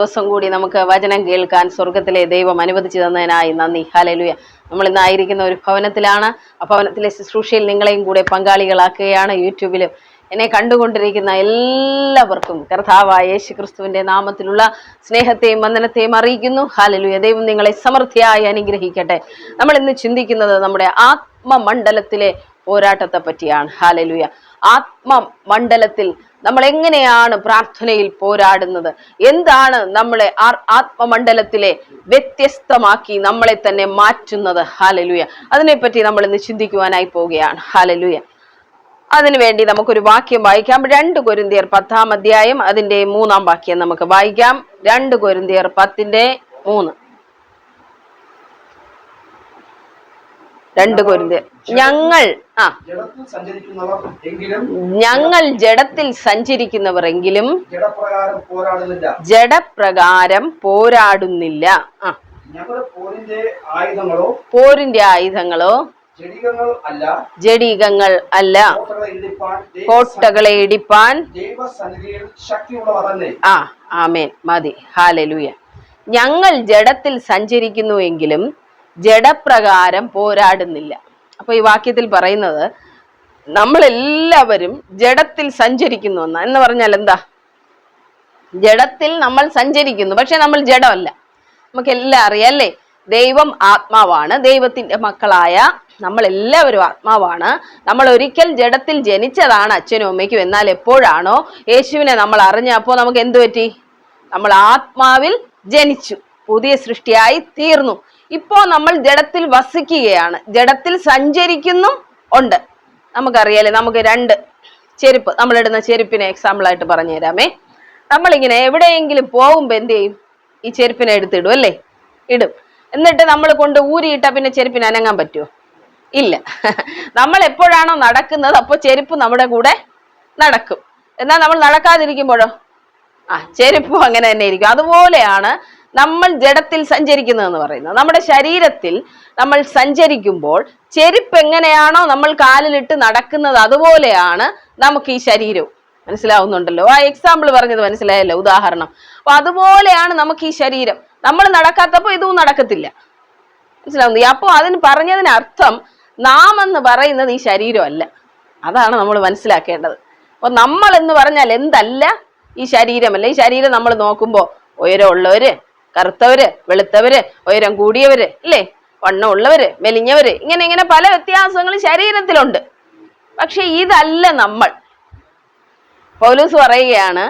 ദിവസം കൂടി നമുക്ക് വചനം കേൾക്കാൻ സ്വർഗത്തിലെ ദൈവം അനുവദിച്ചു തന്നതിനായി നന്ദി. ഹല്ലേലൂയ. നമ്മൾ ഇന്നായിരിക്കുന്ന ഒരു ഭവനത്തിലാണ്. ആ ഭവനത്തിലെ ശുശ്രൂഷയിൽ നിങ്ങളെയും കൂടെ പങ്കാളികളാക്കുകയാണ്. യൂട്യൂബിലും എന്നെ കണ്ടുകൊണ്ടിരിക്കുന്ന എല്ലാവർക്കും കർത്താവായ യേശു ക്രിസ്തുവിന്റെ നാമത്തിലുള്ള സ്നേഹത്തെയും വന്ദനത്തെയും അറിയിക്കുന്നു. ഹല്ലേലൂയ. ദൈവം നിങ്ങളെ സമൃദ്ധിയായി അനുഗ്രഹിക്കട്ടെ. നമ്മൾ ഇന്ന് ചിന്തിക്കുന്നത് നമ്മുടെ ആത്മമണ്ഡലത്തിലെ പോരാട്ടത്തെ പറ്റിയാണ്. ഹല്ലേലൂയ. ആത്മമണ്ഡലത്തിൽ നമ്മൾ എങ്ങനെയാണ് പ്രാർത്ഥനയിൽ പോരാടുന്നത്, എന്താണ് നമ്മളെ ആത്മമണ്ഡലത്തിലെ വ്യത്യസ്തമാക്കി നമ്മളെ തന്നെ മാറ്റുന്നത്. ഹല്ലേലൂയ. അതിനെപ്പറ്റി നമ്മൾ ഇന്ന് ചിന്തിക്കുവാനായി പോവുകയാണ്. ഹല്ലേലൂയ. അതിനുവേണ്ടി നമുക്കൊരു വാക്യം വായിക്കാം. 2 കൊരിന്ത്യർ 10-ാം അധ്യായം അതിന്റെ 3-ാം വാക്യം നമുക്ക് വായിക്കാം. 2 കൊരിന്ത്യർ 10:3. 2 കൊരിന്ത്യർ ഞങ്ങൾ ജഡത്തിൽ സഞ്ചരിക്കുന്നവരെങ്കിലും ജഡപ്രകാരം പോരാടുന്നില്ല. പോരിന്റെ ആയുധങ്ങളോ ജഡികങ്ങൾ അല്ല, കോട്ടകളെ ഇടിപ്പാൻ. ആമേൻ. മതി. ഹല്ലേലൂയ. ഞങ്ങൾ ജഡത്തിൽ സഞ്ചരിക്കുന്നുവെങ്കിലും ജഡപ്രകാരം പോരാടുന്നില്ല. അപ്പൊ ഈ വാക്യത്തിൽ പറയുന്നത് നമ്മളെല്ലാവരും ജഡത്തിൽ സഞ്ചരിക്കുന്നു എന്ന് പറഞ്ഞാൽ എന്താ? ജഡത്തിൽ നമ്മൾ സഞ്ചരിക്കുന്നു, പക്ഷെ നമ്മൾ ജഡമല്ല. നമുക്കെല്ലാം അറിയാം അല്ലേ? ദൈവം ആത്മാവാണ്. ദൈവത്തിന്റെ മക്കളായ നമ്മളെല്ലാവരും ആത്മാവാണ്. നമ്മൾ ഒരിക്കൽ ജഡത്തിൽ ജനിച്ചതാണ് അച്ഛനും അമ്മയ്ക്കും. എന്നാൽ എപ്പോഴാണോ യേശുവിനെ നമ്മൾ അറിഞ്ഞപ്പോൾ നമുക്ക് എന്തു പറ്റി? നമ്മൾ ആത്മാവിൽ ജനിച്ചു, പുതിയ സൃഷ്ടിയായി തീർന്നു. ഇപ്പോ നമ്മൾ ജഡത്തിൽ വസിക്കുകയാണ്, ജഡത്തിൽ സഞ്ചരിക്കുന്നു ഉണ്ട്. നമുക്കറിയാലേ, നമുക്ക് 2 ചെരുപ്പ്, നമ്മളിടുന്ന ചെരുപ്പിനെ എക്സാമ്പിൾ ആയിട്ട് പറഞ്ഞു തരാമേ. നമ്മളിങ്ങനെ എവിടെയെങ്കിലും പോകുമ്പോ എന്ത് ചെയ്യും? ഈ ചെരുപ്പിനെ എടുത്തിടും അല്ലേ? ഇടും. എന്നിട്ട് നമ്മൾ കൊണ്ട് ഊരിയിട്ടാ പിന്നെ ചെരുപ്പിന് അനങ്ങാൻ പറ്റുമോ? ഇല്ല. നമ്മൾ എപ്പോഴാണോ നടക്കുന്നത് അപ്പോൾ ചെരുപ്പ് നമ്മുടെ കൂടെ നടക്കും. എന്നാൽ നമ്മൾ നടക്കാതിരിക്കുമ്പോഴോ ചെരുപ്പും അങ്ങനെ തന്നെ ഇരിക്കും. അതുപോലെയാണ് നമ്മൾ ജഡത്തിൽ സഞ്ചരിക്കുന്നതെന്ന് പറയുന്നത്. നമ്മുടെ ശരീരത്തിൽ നമ്മൾ സഞ്ചരിക്കുമ്പോൾ ചെരുപ്പ് എങ്ങനെയാണോ നമ്മൾ കാലിലിട്ട് നടക്കുന്നത്, അതുപോലെയാണ് നമുക്ക് ഈ ശരീരവും. മനസ്സിലാവുന്നുണ്ടല്ലോ? ആ എക്സാമ്പിൾ പറഞ്ഞത് മനസ്സിലായല്ലോ, ഉദാഹരണം. അപ്പൊ അതുപോലെയാണ് നമുക്ക് ഈ ശരീരം. നമ്മൾ നടക്കാത്തപ്പോൾ ഇതും നടക്കത്തില്ല. മനസ്സിലാവുന്നു? അപ്പൊ അതിന് പറഞ്ഞതിന് അർത്ഥം നാം എന്ന് പറയുന്നത് ഈ ശരീരമല്ല. അതാണ് നമ്മൾ മനസ്സിലാക്കേണ്ടത്. അപ്പൊ നമ്മൾ എന്ന് പറഞ്ഞാൽ എന്തല്ല? ഈ ശരീരമല്ല. ഈ ശരീരം നമ്മൾ നോക്കുമ്പോൾ ഉയരമുള്ളവര്, കറുത്തവര്, വെളുത്തവര്, ഉയരം കൂടിയവര്, ഇല്ലേ, വണ്ണമുള്ളവര്, മെലിഞ്ഞവര്, ഇങ്ങനെ പല വ്യത്യാസങ്ങൾ ശരീരത്തിലുണ്ട്. പക്ഷെ ഇതല്ല നമ്മൾ. പൗലോസ് പറയുകയാണ്,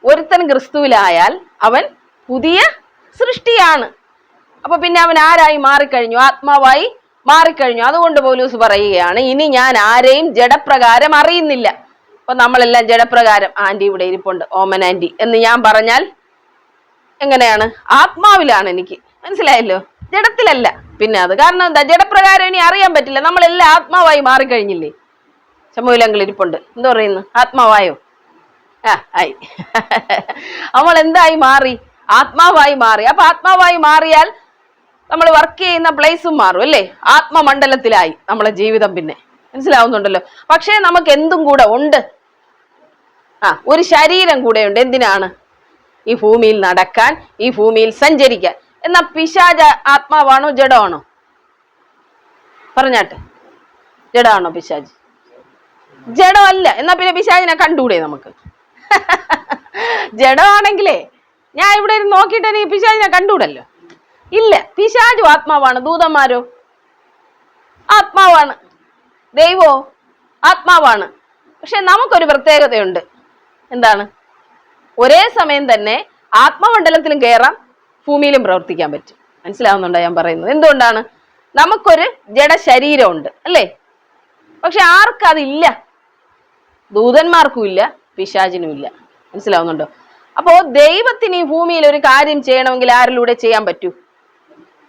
ഒരുത്തൻ ക്രിസ്തുവിലായാൽ അവൻ പുതിയ സൃഷ്ടിയാണ്. അപ്പൊ പിന്നെ അവൻ ആരായി മാറിക്കഴിഞ്ഞു? ആത്മാവായി മാറിക്കഴിഞ്ഞു. അതുകൊണ്ട് പൗലോസ് പറയുകയാണ്, ഇനി ഞാൻ ആരെയും ജഡപ്രകാരം അറിയുന്നില്ല. അപ്പൊ നമ്മളെല്ലാം ജഡപ്രകാരം, ആന്റി ഇവിടെ ഇരിപ്പുണ്ട്, ഓമൻ ആന്റി എന്ന് ഞാൻ പറഞ്ഞാൽ എങ്ങനെയാണ്? ആത്മാവിലാണ് എനിക്ക്. മനസ്സിലായല്ലോ? ജഡത്തിലല്ല. പിന്നെ അത് കാരണം എന്താ? ജഡപ്രകാരം ഇനി അറിയാൻ പറ്റില്ല. നമ്മളെല്ലാം ആത്മാവായി മാറിക്കഴിഞ്ഞില്ലേ? ചമ്മൂലങ്ങൾ ഇരിപ്പുണ്ട്. എന്താ പറയുന്നു? ആത്മാവായോ? ആയി. നമ്മൾ എന്തായി മാറി? ആത്മാവായി മാറി. അപ്പൊ ആത്മാവായി മാറിയാൽ നമ്മൾ വർക്ക് ചെയ്യുന്ന പ്ലേസും മാറും അല്ലേ? ആത്മമണ്ഡലത്തിലായി നമ്മളെ ജീവിതം. പിന്നെ മനസ്സിലാവുന്നുണ്ടല്ലോ? പക്ഷേ നമുക്ക് എന്തും കൂടെ ഉണ്ട്. ഒരു ശരീരം കൂടെ ഉണ്ട്. എന്തിനാണ്? ഈ ഭൂമിയിൽ നടക്കാൻ, ഈ ഭൂമിയിൽ സഞ്ചരിക്കാൻ. എന്നാ പിശാച ആത്മാവാണോ ജഡമാണോ? പറഞ്ഞാട്ടെ, ജഡമാണോ പിശാജ്? ജഡമല്ല. എന്നാ പിന്നെ പിശാചിനെ കണ്ടുകൂടെ നമുക്ക്? ജഡമാണെങ്കിലേ ഞാൻ ഇവിടെ ഇരുന്ന് നോക്കിയിട്ട് എനിക്ക് പിശാചിനെ കണ്ടുകൂടല്ലോ. ഇല്ല. പിശാചും ആത്മാവാണ്. ദൂതന്മാരോ ആത്മാവാണ്. ദൈവോ ആത്മാവാണ്. പക്ഷെ നമുക്കൊരു പ്രത്യേകതയുണ്ട്. എന്താണ്? ഒരേ സമയം തന്നെ ആത്മമണ്ഡലത്തിലും കയറാം, ഭൂമിയിലും പ്രവർത്തിക്കാൻ പറ്റും. മനസ്സിലാവുന്നുണ്ടോ ഞാൻ പറയുന്നത്? എന്തുകൊണ്ടാണ്? നമുക്കൊരു ജഡശരീരമുണ്ട് അല്ലേ? പക്ഷെ ആർക്കതില്ല? ദൂതന്മാർക്കും ഇല്ല, പിശാചിനും ഇല്ല. മനസ്സിലാവുന്നുണ്ടോ? അപ്പോ ദൈവത്തിന് ഈ ഭൂമിയിൽ ഒരു കാര്യം ചെയ്യണമെങ്കിൽ ആരിലൂടെ ചെയ്യാൻ പറ്റൂ?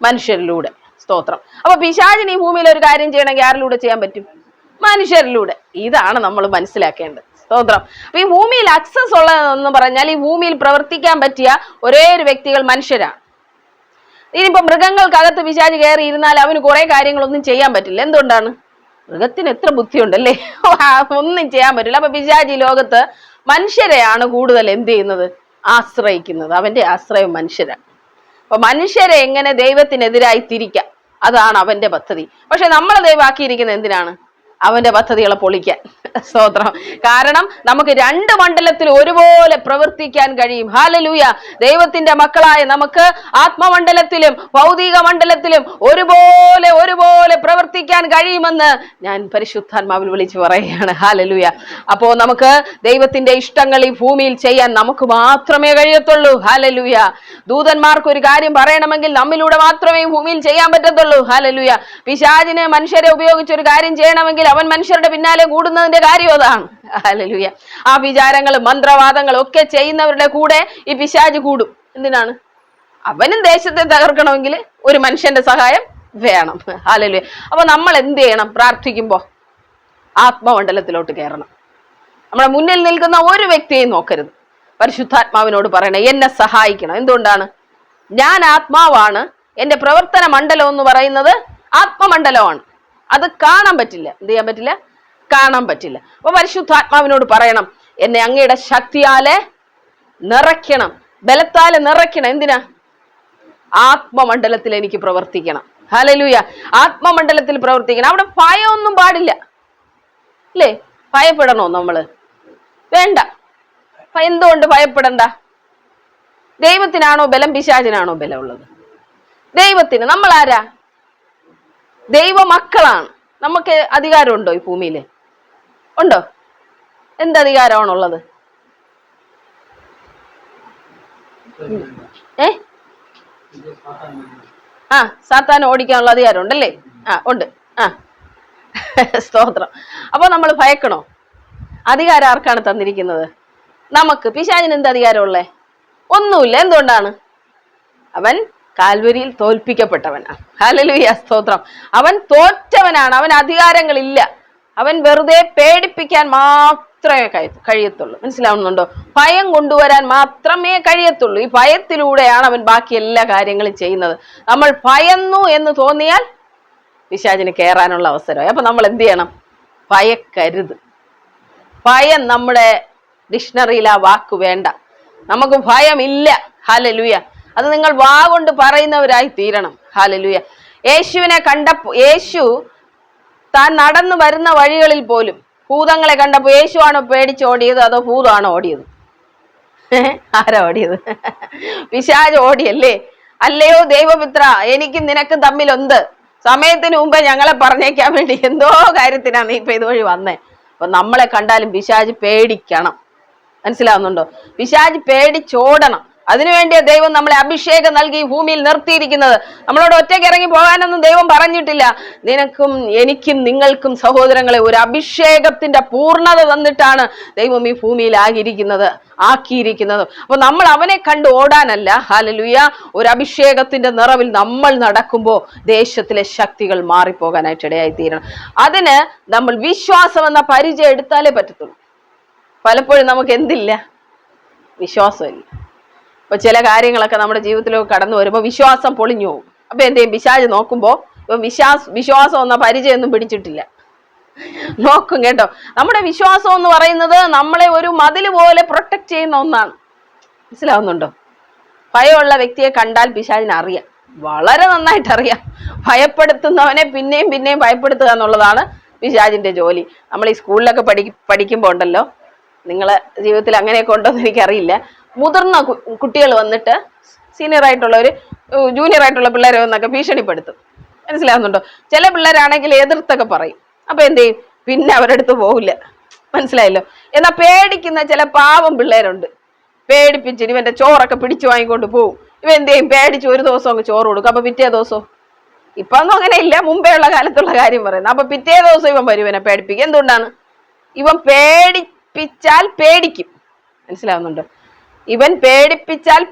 മനുഷ്യരിലൂടെ. സ്തോത്രം. അപ്പൊ പിശാചിന് ഈ ഭൂമിയിൽ ഒരു കാര്യം ചെയ്യണമെങ്കിൽ ആരിലൂടെ ചെയ്യാൻ പറ്റും? മനുഷ്യരിലൂടെ. ഇതാണ് നമ്മൾ മനസ്സിലാക്കേണ്ടത്. സ്തോത്രം. അപ്പൊ ഈ ഭൂമിയിൽ അക്സസ് ഉള്ളതെന്ന് പറഞ്ഞാൽ ഈ ഭൂമിയിൽ പ്രവർത്തിക്കാൻ പറ്റിയ ഒരേ ഒരു വ്യക്തികൾ മനുഷ്യരാണ്. ഇനിയിപ്പോ മൃഗങ്ങൾക്കകത്ത് പിശാച് കയറി ഇരുന്നാൽ അവന് കുറെ കാര്യങ്ങളൊന്നും ചെയ്യാൻ പറ്റില്ല. എന്തുകൊണ്ടാണ്? മൃഗത്തിന് എത്ര ബുദ്ധിയുണ്ടല്ലേ? ഒന്നും ചെയ്യാൻ പറ്റില്ല. അപ്പൊ പിശാച് ഈ ലോകത്ത് മനുഷ്യരെയാണ് കൂടുതൽ എന്ത് ചെയ്യുന്നത്? ആശ്രയിക്കുന്നത്. അവന്റെ ആശ്രയം മനുഷ്യരാണ്. അപ്പൊ മനുഷ്യരെ എങ്ങനെ ദൈവത്തിനെതിരായി തിരിക്കാം, അതാണ് അവന്റെ പദ്ധതി. പക്ഷെ നമ്മളെ ദൈവം ആക്കിയിരിക്കുന്നത് എന്തിനാണ്? അവന്റെ പദ്ധതികളെ പൊളിക്കാൻ. സ്തോത്രം. കാരണം നമുക്ക് രണ്ട് മണ്ഡലത്തിൽ ഒരുപോലെ പ്രവർത്തിക്കാൻ കഴിയും. ഹല്ലേലൂയ. ദൈവത്തിന്റെ മക്കളായ നമുക്ക് ആത്മമണ്ഡലത്തിലും ഭൗതിക മണ്ഡലത്തിലും ഒരുപോലെ പ്രവർത്തിക്കാൻ കഴിയുമെന്ന് ഞാൻ പരിശുദ്ധാത്മാവിൽ വിളിച്ചു പറയുകയാണ്. ഹല്ലേലൂയ. അപ്പോ നമുക്ക് ദൈവത്തിന്റെ ഇഷ്ടങ്ങൾ ഈ ഭൂമിയിൽ ചെയ്യാൻ നമുക്ക് മാത്രമേ കഴിയത്തുള്ളൂ. ഹല്ലേലൂയ. ദൂതന്മാർക്ക് ഒരു കാര്യം പറയണമെങ്കിൽ നമ്മിലൂടെ മാത്രമേ ഈ ഭൂമിയിൽ ചെയ്യാൻ പറ്റത്തുള്ളൂ. ഹല്ലേലൂയ. പിശാചിന് മനുഷ്യരെ ഉപയോഗിച്ച് ഒരു കാര്യം ചെയ്യണമെങ്കിൽ അവൻ മനുഷ്യരുടെ പിന്നാലെ കൂടുന്നതിന്റെ കാര്യം അതാണ്. ഹല്ലേലൂയ. ആ വിചാരങ്ങളും മന്ത്രവാദങ്ങളും ഒക്കെ ചെയ്യുന്നവരുടെ കൂടെ ഈ പിശാച് കൂടും. എന്തിനാണ്? അവനും ദേശത്തെ തകർക്കണമെങ്കിൽ ഒരു മനുഷ്യന്റെ സഹായം വേണം. ഹല്ലേലൂയ. അപ്പൊ നമ്മൾ എന്ത് ചെയ്യണം? പ്രാർത്ഥിക്കുമ്പോ ആത്മമണ്ഡലത്തിലോട്ട് കയറണം. നമ്മളെ മുന്നിൽ നിൽക്കുന്ന ഒരു വ്യക്തിയെയും നോക്കരുത്. പരിശുദ്ധാത്മാവിനോട് പറയണേ, എന്നെ സഹായിക്കണം. എന്തുകൊണ്ടാണ്? ഞാൻ ആത്മാവാണ്. എന്റെ പ്രവർത്തന മണ്ഡലം എന്ന് പറയുന്നത് ആത്മമണ്ഡലമാണ്. അത് കാണാൻ പറ്റില്ല. എന്ത് ചെയ്യാൻ പറ്റില്ല? കാണാൻ പറ്റില്ല. അപ്പൊ പരിശുദ്ധാത്മാവിനോട് പറയണം, എന്നെ അങ്ങയുടെ ശക്തിയാലെ നിറയ്ക്കണം, ബലത്താലെ നിറയ്ക്കണം. എന്തിനാ? ആത്മമണ്ഡലത്തിൽ എനിക്ക് പ്രവർത്തിക്കണം. ഹല്ലേലൂയ. ആത്മമണ്ഡലത്തിൽ പ്രവർത്തിക്കണം. അവിടെ ഭയമൊന്നും പാടില്ല, അല്ലേ? ഭയപ്പെടണോ നമ്മള്? വേണ്ട. എന്തുകൊണ്ട് ഭയപ്പെടണ്ട? ദൈവത്തിനാണോ ബലം, പിശാചിനാണോ ബലം ഉള്ളത്? ദൈവത്തിന്. നമ്മൾ ആരാ? ദൈവമക്കളാണ്. നമുക്ക് അധികാരമുണ്ടോ ഈ ഭൂമിയില്? ഉണ്ടോ? എന്തധികാരമാണുള്ളത്? സാത്താൻ ഓടിക്കാനുള്ള അധികാരം ഉണ്ടല്ലേ? ഉണ്ട്. സ്തോത്രം. അപ്പൊ നമ്മൾ ഭയക്കണോ? അധികാരം ആർക്കാണ് തന്നിരിക്കുന്നത്? നമുക്ക്. പിശാചിന് എന്ത് അധികാരമുള്ളേ? ഒന്നുമില്ല. എന്തുകൊണ്ടാണ്? അവൻ കാൽവരിയിൽ തോൽപ്പിക്കപ്പെട്ടവനാണ്. ഹല്ലേലൂയ. സ്തോത്രം. അവൻ തോറ്റവനാണ്. അവൻ അധികാരങ്ങളില്ല. അവൻ വെറുതെ പേടിപ്പിക്കാൻ മാത്രമേ കഴിയത്തുള്ളൂ. മനസ്സിലാവുന്നുണ്ടോ? ഭയം കൊണ്ടുവരാൻ മാത്രമേ കഴിയത്തുള്ളൂ. ഈ ഭയത്തിലൂടെയാണ് അവൻ ബാക്കി എല്ലാ കാര്യങ്ങളും ചെയ്യുന്നത്. നമ്മൾ ഭയന്നു എന്ന് തോന്നിയാൽ പിശാചിന് കയറാനുള്ള അവസരമായി. അപ്പൊ നമ്മൾ എന്ത് ചെയ്യണം? ഭയക്കരുത്. ഭയം നമ്മുടെ ഡിക്ഷണറിയിൽ ആ വാക്ക് വേണ്ട. നമുക്ക് ഭയമില്ല. ഹല്ലേലൂയ. അത് നിങ്ങൾ വാ കൊണ്ട് പറയുന്നവരായി തീരണം. ഹല്ലേലൂയ. യേശുവിനെ കണ്ടപ്പോ, യേശു താൻ നടന്നു വരുന്ന വഴികളിൽ പോലും ഭൂതങ്ങളെ കണ്ടപ്പോ യേശുവാണോ പേടിച്ചോടിയത്, അതോ ഭൂതമാണോ ഓടിയത്? ആരാ ഓടിയത്? പിശാച് ഓടിയല്ലേ? അല്ലയോ ദൈവപുത്ര, എനിക്കും നിനക്കും തമ്മിലൊന്ത്, സമയത്തിന് മുമ്പേ ഞങ്ങളെ പറഞ്ഞേക്കാൻ വേണ്ടി എന്തോ കാര്യത്തിനാണ് നീ ഇപ്പൊ ഇതുവഴി വന്നേ. അപ്പൊ നമ്മളെ കണ്ടാലും പിശാച് പേടിക്കണം. മനസ്സിലാവുന്നുണ്ടോ? പിശാച് പേടിച്ചോടണം. അതിനുവേണ്ടിയാ ദൈവം നമ്മളെ അഭിഷേകം നൽകി ഭൂമിയിൽ നിർത്തിയിരിക്കുന്നത്. നമ്മളോട് ഒറ്റയ്ക്ക് ഇറങ്ങി പോകാനൊന്നും ദൈവം പറഞ്ഞിട്ടില്ല. നിനക്കും എനിക്കും നിങ്ങൾക്കും സഹോദരങ്ങളെ ഒരു അഭിഷേകത്തിന്റെ പൂർണ്ണത തന്നിട്ടാണ് ദൈവം ഈ ഭൂമിയിൽ ആക്കിയിരിക്കുന്നത്. അപ്പൊ നമ്മൾ അവനെ കണ്ട് ഓടാനല്ല. ഹല്ലേലൂയ. ഒരു അഭിഷേകത്തിന്റെ നിറവിൽ നമ്മൾ നടക്കുമ്പോൾ ദേശത്തിലെ ശക്തികൾ മാറിപ്പോകാനായിട്ട് ഇടയായി തീരണം. അതിന് നമ്മൾ വിശ്വാസം എന്ന പരിചയം എടുത്താലേ പറ്റത്തുള്ളൂ. പലപ്പോഴും നമുക്ക് എന്തില്ല? വിശ്വാസമില്ല. അപ്പൊ ചില കാര്യങ്ങളൊക്കെ നമ്മുടെ ജീവിതത്തിലൊക്കെ കടന്നു വരുമ്പോൾ വിശ്വാസം പൊളിഞ്ഞു പോകും. അപ്പൊ എന്തെയും പിശാച് നോക്കുമ്പോ ഇപ്പൊ വിശ്വാസം എന്ന പരിചയമൊന്നും പിടിച്ചിട്ടില്ല. നോക്കും കേട്ടോ. നമ്മുടെ വിശ്വാസം എന്ന് പറയുന്നത് നമ്മളെ ഒരു മതില് പോലെ പ്രൊട്ടക്ട് ചെയ്യുന്ന ഒന്നാണ്. മനസ്സിലാവുന്നുണ്ടോ? ഭയമുള്ള വ്യക്തിയെ കണ്ടാൽ പിശാചിന് അറിയാം, വളരെ നന്നായിട്ട് അറിയാം. ഭയപ്പെടുത്തുന്നവനെ പിന്നെയും പിന്നെയും ഭയപ്പെടുത്തുക എന്നുള്ളതാണ് പിശാചിന്റെ ജോലി. നമ്മൾ ഈ സ്കൂളിലൊക്കെ പഠിക്കുമ്പോ ഉണ്ടല്ലോ, നിങ്ങളെ ജീവിതത്തിൽ അങ്ങനെയൊക്കെ ഉണ്ടോ എന്ന് എനിക്കറിയില്ല. മുതിർന്ന കുട്ടികൾ വന്നിട്ട് സീനിയർ ആയിട്ടുള്ളവര് ജൂനിയർ ആയിട്ടുള്ള പിള്ളേരെ വന്നൊക്കെ ഭീഷണിപ്പെടുത്തും. മനസ്സിലാവുന്നുണ്ടോ? ചില പിള്ളേരാണെങ്കിൽ എതിർത്തൊക്കെ പറയും. അപ്പൊ എന്ത് ചെയ്യും? പിന്നെ അവരുടെ അടുത്ത് പോകില്ല. മനസ്സിലായല്ലോ? എന്നാൽ പേടിക്കുന്ന ചില പാവം പിള്ളേരുണ്ട്. പേടിപ്പിച്ചിട്ട് ഇവന്റെ ചോറൊക്കെ പിടിച്ചു വാങ്ങിക്കൊണ്ട് പോവും. ഇവ എന്ത് ചെയ്യും? പേടിച്ച് ഒരു ദിവസം അങ്ങ് ചോറ് കൊടുക്കും. അപ്പൊ പിറ്റേ ദിവസം, ഇപ്പൊ ഒന്നും അങ്ങനെ ഇല്ല, മുമ്പേ ഉള്ള കാലത്തുള്ള കാര്യം പറയുന്നത്. അപ്പൊ പിറ്റേ ദിവസം ഇവൻ വരും ഇവനെ പേടിപ്പിക്കും. എന്തുകൊണ്ടാണ്? ഇവൻ പേടിപ്പിച്ചാൽ പേടിക്കും. മനസ്സിലാവുന്നുണ്ടോ? ഇവൻ പേടിപ്പിച്ചാൽ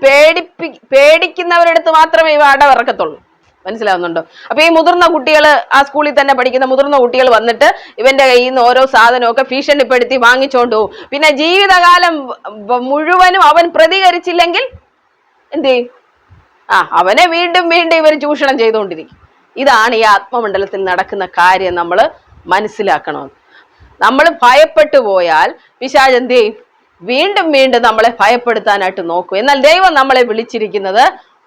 പേടിക്കുന്നവരുടെ അടുത്ത് മാത്രമേ ഇവ അടവിറക്കത്തുള്ളൂ. മനസ്സിലാവുന്നുണ്ടോ? അപ്പൊ ഈ മുതിർന്ന കുട്ടികൾ, ആ സ്കൂളിൽ തന്നെ പഠിക്കുന്ന മുതിർന്ന കുട്ടികൾ വന്നിട്ട് ഇവന്റെ കയ്യിൽ നിന്ന് ഓരോ സാധനമൊക്കെ ഭീഷണിപ്പെടുത്തി വാങ്ങിച്ചോണ്ട് പോകും. പിന്നെ ജീവിതകാലം മുഴുവനും അവൻ പ്രതികരിച്ചില്ലെങ്കിൽ എന്ത് ചെയ്യും? അവനെ വീണ്ടും വീണ്ടും ഇവർ ചൂഷണം ചെയ്തുകൊണ്ടിരിക്കും. ഇതാണ് ഈ ആത്മമണ്ഡലത്തിൽ നടക്കുന്ന കാര്യം. നമ്മൾ മനസ്സിലാക്കണം. നമ്മൾ ഭയപ്പെട്ടു പോയാൽ പിശാച് എന്ത് ചെയ്യും? വീണ്ടും വീണ്ടും നമ്മളെ ഭയപ്പെടുത്താനായിട്ട് നോക്കും. എന്നാൽ ദൈവം നമ്മളെ വിളിച്ചിരിക്കുന്നത്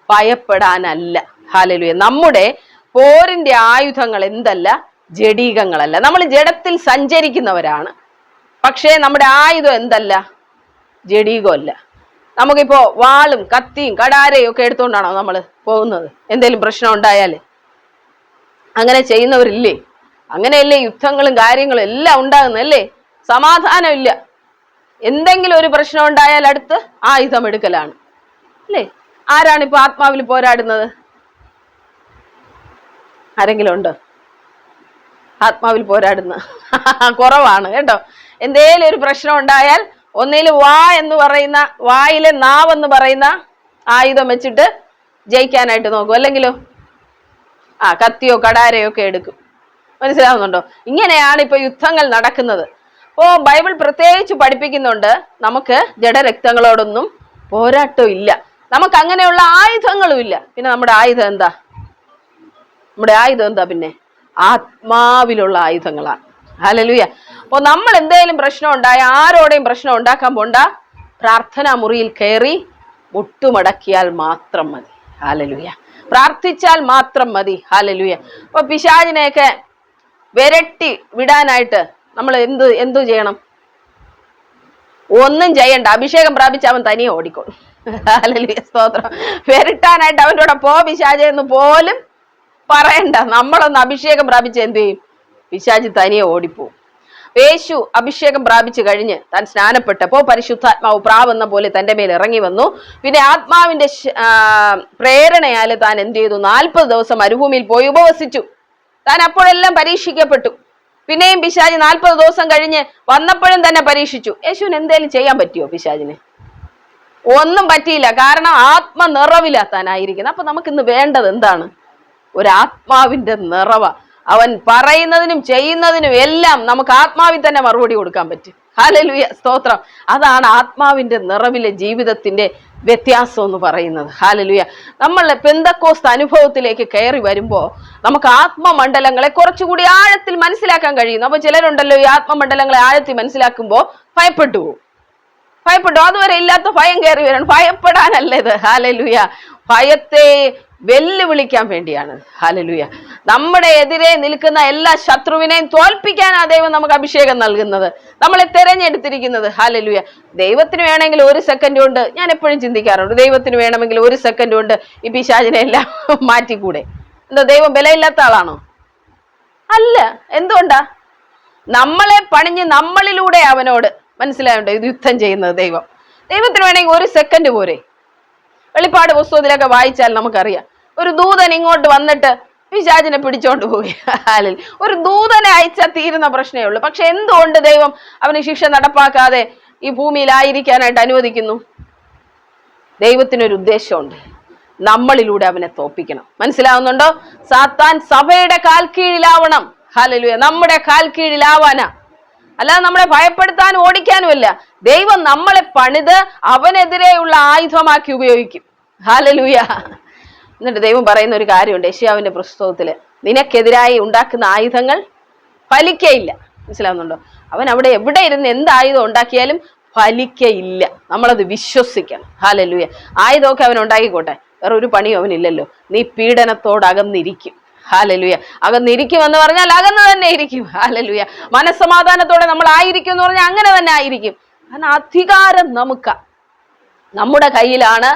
ഭയപ്പെടാനല്ല. ഹല്ലേലൂയ. നമ്മുടെ പോരിന്റെ ആയുധങ്ങൾ എന്തല്ല? ജഡീകങ്ങളല്ല. നമ്മൾ ജഡത്തിൽ സഞ്ചരിക്കുന്നവരാണ്. പക്ഷേ നമ്മുടെ ആയുധം എന്തല്ല? ജഡീകമല്ല. നമുക്കിപ്പോ വാളും കത്തിയും കടാരയും ഒക്കെ എടുത്തുകൊണ്ടാണോ നമ്മൾ പോകുന്നത്? എന്തെങ്കിലും പ്രശ്നം ഉണ്ടായാൽ അങ്ങനെ ചെയ്യുന്നവരില്ലേ? അങ്ങനെയല്ലേ യുദ്ധങ്ങളും കാര്യങ്ങളും എല്ലാം ഉണ്ടാകുന്നല്ലേ? സമാധാനം ഇല്ല. എന്തെങ്കിലും ഒരു പ്രശ്നം ഉണ്ടായാൽ അടുത്ത് ആയുധം എടുക്കലാണ് അല്ലേ? ആരാണ് ഇപ്പൊ ആത്മാവിൽ പോരാടുന്നത്? ആരെങ്കിലും ഉണ്ടോ ആത്മാവിൽ പോരാടുന്ന? കുറവാണ് കേട്ടോ. എന്തേലും ഒരു പ്രശ്നം ഉണ്ടായാൽ ഒന്നിൽ വായിലെ നാവെന്ന് പറയുന്ന ആയുധം വെച്ചിട്ട് ജയിക്കാനായിട്ട് നോക്കും. അല്ലെങ്കിലോ കത്തിയോ കടാരയോ ഒക്കെ എടുക്കും. മനസ്സിലാവുന്നുണ്ടോ? ഇങ്ങനെയാണ് ഇപ്പൊ യുദ്ധങ്ങൾ നടക്കുന്നത്. അപ്പോ ബൈബിൾ പ്രത്യേകിച്ച് പഠിപ്പിക്കുന്നുണ്ട്, നമുക്ക് ജഡരക്തങ്ങളോടൊന്നും പോരാട്ടം ഇല്ല, നമുക്ക് അങ്ങനെയുള്ള ആയുധങ്ങളും ഇല്ല. പിന്നെ നമ്മുടെ ആയുധം എന്താ? പിന്നെ ആത്മാവിലുള്ള ആയുധങ്ങളാണ്. ഹല്ലേലൂയ. അപ്പോൾ നമ്മൾ എന്തെങ്കിലും പ്രശ്നം ഉണ്ടായ ആരോടെയും പ്രശ്നം ഉണ്ടാക്കാൻ പോണ്ട. പ്രാർത്ഥനാ മുറിയിൽ കയറി മുട്ടുമടക്കിയാൽ മാത്രം മതി. ഹല്ലേലൂയ. പ്രാർത്ഥിച്ചാൽ മാത്രം മതി. ഹല്ലേലൂയ. അപ്പൊ പിശാചിനെയൊക്കെ വിരട്ടി വിടാനായിട്ട് നമ്മൾ എന്തു ചെയ്യണം? ഒന്നും ചെയ്യണ്ട. അഭിഷേകം പ്രാപിച്ച അവൻ തനിയെ ഓടിക്കോളും. ഹല്ലേലൂയ. സ്തോത്രം. വിരട്ടാനായിട്ട് അവൻ്റെ കൂടെ പോ പിശാചെ എന്ന് പോലും പറയണ്ട. നമ്മളൊന്ന് അഭിഷേകം പ്രാപിച്ച് എന്ത് ചെയ്യും? പിശാചി തനിയെ ഓടിപ്പോവും. യേശു അഭിഷേകം പ്രാപിച്ചു കഴിഞ്ഞ് താൻ സ്നാനപ്പെട്ടപ്പോ പരിശുദ്ധാത്മാവ് പ്രാവെന്ന പോലെ തന്റെ മേൽ ഇറങ്ങി വന്നു. പിന്നെ ആത്മാവിന്റെ പ്രേരണയാൽ താൻ എന്ത് ചെയ്തു? 40 ദിവസം മരുഭൂമിയിൽ പോയി ഉപവസിച്ചു. താൻ അപ്പോഴെല്ലാം പരീക്ഷിക്കപ്പെട്ടു. പിന്നെയും പിശാചി 40 ദിവസം കഴിഞ്ഞ് വന്നപ്പോഴും തന്നെ പരീക്ഷിച്ചു. യേശുവിന് എന്തേലും ചെയ്യാൻ പറ്റിയോ? പിശാചിന് ഒന്നും പറ്റിയില്ല. കാരണം ആത്മനിറവിലാത്താനായിരിക്കുന്നത്. അപ്പൊ നമുക്കിന്ന് വേണ്ടത് എന്താണ്? ഒരു ആത്മാവിന്റെ നിറവ. അവൻ പറയുന്നതിനും ചെയ്യുന്നതിനും എല്ലാം നമുക്ക് ആത്മാവിൽ തന്നെ മറുപടി കൊടുക്കാൻ പറ്റും. ഹല്ലേലൂയ. സ്തോത്രം. അതാണ് ആത്മാവിന്റെ നിറവിലെ ജീവിതത്തിന്റെ വ്യത്യാസം എന്ന് പറയുന്നത്. ഹല്ലേലൂയ. നമ്മൾ പെന്തക്കോസ്ത് അനുഭവത്തിലേക്ക് കയറി വരുമ്പോൾ നമുക്ക് ആത്മമണ്ഡലങ്ങളെ കുറച്ചുകൂടി ആഴത്തിൽ മനസ്സിലാക്കാൻ കഴിയുന്നു. അപ്പൊ ചിലരുണ്ടല്ലോ ഈ ആത്മമണ്ഡലങ്ങളെ ആഴത്തിൽ മനസ്സിലാക്കുമ്പോൾ ഭയപ്പെട്ടു പോകും. അതുവരെ ഇല്ലാത്ത ഭയം കയറി വരണം. ഭയപ്പെടാനല്ല ഇത്. ഹല്ലേലൂയ. ഭയത്തെ വെല്ലുവിളിക്കാൻ വേണ്ടിയാണ്. ഹല്ലേലൂയ. നമ്മുടെ എതിരെ നിൽക്കുന്ന എല്ലാ ശത്രുവിനെയും തോൽപ്പിക്കാനാ ദൈവം നമുക്ക് അഭിഷേകം നൽകുന്നത്, നമ്മളെ തെരഞ്ഞെടുത്തിരിക്കുന്നത്. ഹല്ലേലൂയ. ദൈവത്തിന് വേണമെങ്കിൽ 1 സെക്കൻഡ് കൊണ്ട്, ഞാൻ എപ്പോഴും ചിന്തിക്കാറുണ്ട്, ദൈവത്തിന് വേണമെങ്കിൽ 1 സെക്കൻഡ് കൊണ്ട് ഈ പിശാചിനെ എല്ലാം മാറ്റിക്കൂടെ? എന്താ ദൈവം ബലമില്ലാത്ത ആളാണോ? അല്ല. എന്തുകൊണ്ടാ? നമ്മളെ പണിഞ്ഞ് നമ്മളിലൂടെ അവനോട്, മനസ്സിലായുണ്ടോ, ഇത് യുദ്ധം ചെയ്യുന്നത് ദൈവം. ദൈവത്തിന് വേണമെങ്കിൽ 1 സെക്കൻഡ് പോരെ. വെളിപ്പാട് പുസ്തകത്തിലൊക്കെ വായിച്ചാൽ നമുക്കറിയാം, ഒരു ദൂതൻ ഇങ്ങോട്ട് വന്നിട്ട് പിശാചിനെ പിടിച്ചോണ്ട് പോവുകയാണ്. ഒരു ദൂതനെ അയച്ചാൽ തീരുന്ന പ്രശ്നമേ ഉള്ളൂ. പക്ഷെ എന്തുകൊണ്ട് ദൈവം അവന് ശിക്ഷ നടപ്പാക്കാതെ ഈ ഭൂമിയിലായിരിക്കാനായിട്ട് അനുവദിക്കുന്നു? ദൈവത്തിനൊരു ഉദ്ദേശമുണ്ട്, നമ്മളിലൂടെ അവനെ തോപ്പിക്കണം. മനസ്സിലാവുന്നുണ്ടോ? സാത്താൻ സഭയുടെ കാൽ കീഴിലാവണം. ഹല്ലേലൂയ. നമ്മുടെ കാൽ കീഴിലാവാനാ, അല്ലാതെ നമ്മളെ ഭയപ്പെടുത്താനും ഓടിക്കാനും അല്ല. ദൈവം നമ്മളെ പണിത് അവനെതിരെയുള്ള ആയുധമാക്കി ഉപയോഗിക്കും. ഹല്ലേലൂയ. എന്നിട്ട് ദൈവം പറയുന്ന ഒരു കാര്യമുണ്ട് യെശയ്യാവിന്റെ പുസ്തകത്തില്, നിനക്കെതിരായി ഉണ്ടാക്കുന്ന ആയുധങ്ങൾ ഫലിക്കയില്ല. മനസ്സിലാവുന്നുണ്ടോ? അവൻ അവിടെ എവിടെ ഇരുന്ന് എന്ത് ആയുധം ഉണ്ടാക്കിയാലും ഫലിക്കയില്ല. നമ്മളത് വിശ്വസിക്കണം. ഹല്ലേലൂയ. ആയുധമൊക്കെ അവൻ ഉണ്ടാക്കിക്കോട്ടെ, വേറെ ഒരു പണിയും അവനില്ലല്ലോ. നീ പീഡനത്തോടകന്നിരിക്കും. ഹല്ലേലൂയ. അകന്നിരിക്കും എന്ന് പറഞ്ഞാൽ അകന്ന് തന്നെ ഇരിക്കും. ഹല്ലേലൂയ. മനസ്സമാധാനത്തോടെ നമ്മൾ ആയിരിക്കും എന്ന് പറഞ്ഞാൽ അങ്ങനെ തന്നെ ആയിരിക്കും. കാരണം അധികാരം നമ്മുടെ കയ്യിലാണ്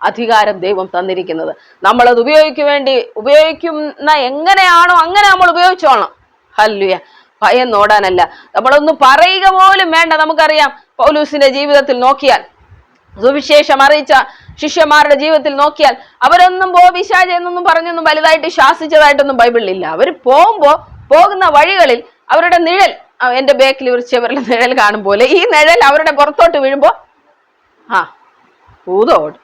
അധികാരം ദൈവം തന്നിരിക്കുന്നത്. നമ്മളത് ഉപയോഗിക്കുന്ന എങ്ങനെയാണോ അങ്ങനെ നമ്മൾ ഉപയോഗിച്ചോളണം. ഹല്ലേലൂയ. ഭയം നോടാനല്ല. നമ്മളൊന്നും പറയുക പോലും വേണ്ട. നമുക്കറിയാം, പൗലൂസിന്റെ ജീവിതത്തിൽ നോക്കിയാൽ, സുവിശേഷം അറിയിച്ച ശിഷ്യന്മാരുടെ ജീവിതത്തിൽ നോക്കിയാൽ, അവരൊന്നും പിശാച് എന്നൊന്നും പറഞ്ഞൊന്നും വലുതായിട്ട് ശാസിച്ചതായിട്ടൊന്നും ബൈബിളിലില്ല. അവർ പോകുന്ന വഴികളിൽ അവരുടെ നിഴൽ, എന്റെ ബേക്കിൽ ഒരു ചെവരുടെ നിഴൽ കാണും പോലെ, ഈ നിഴൽ അവരുടെ പുറത്തോട്ട് വീഴുമ്പോ ഭൂതം ഓടി,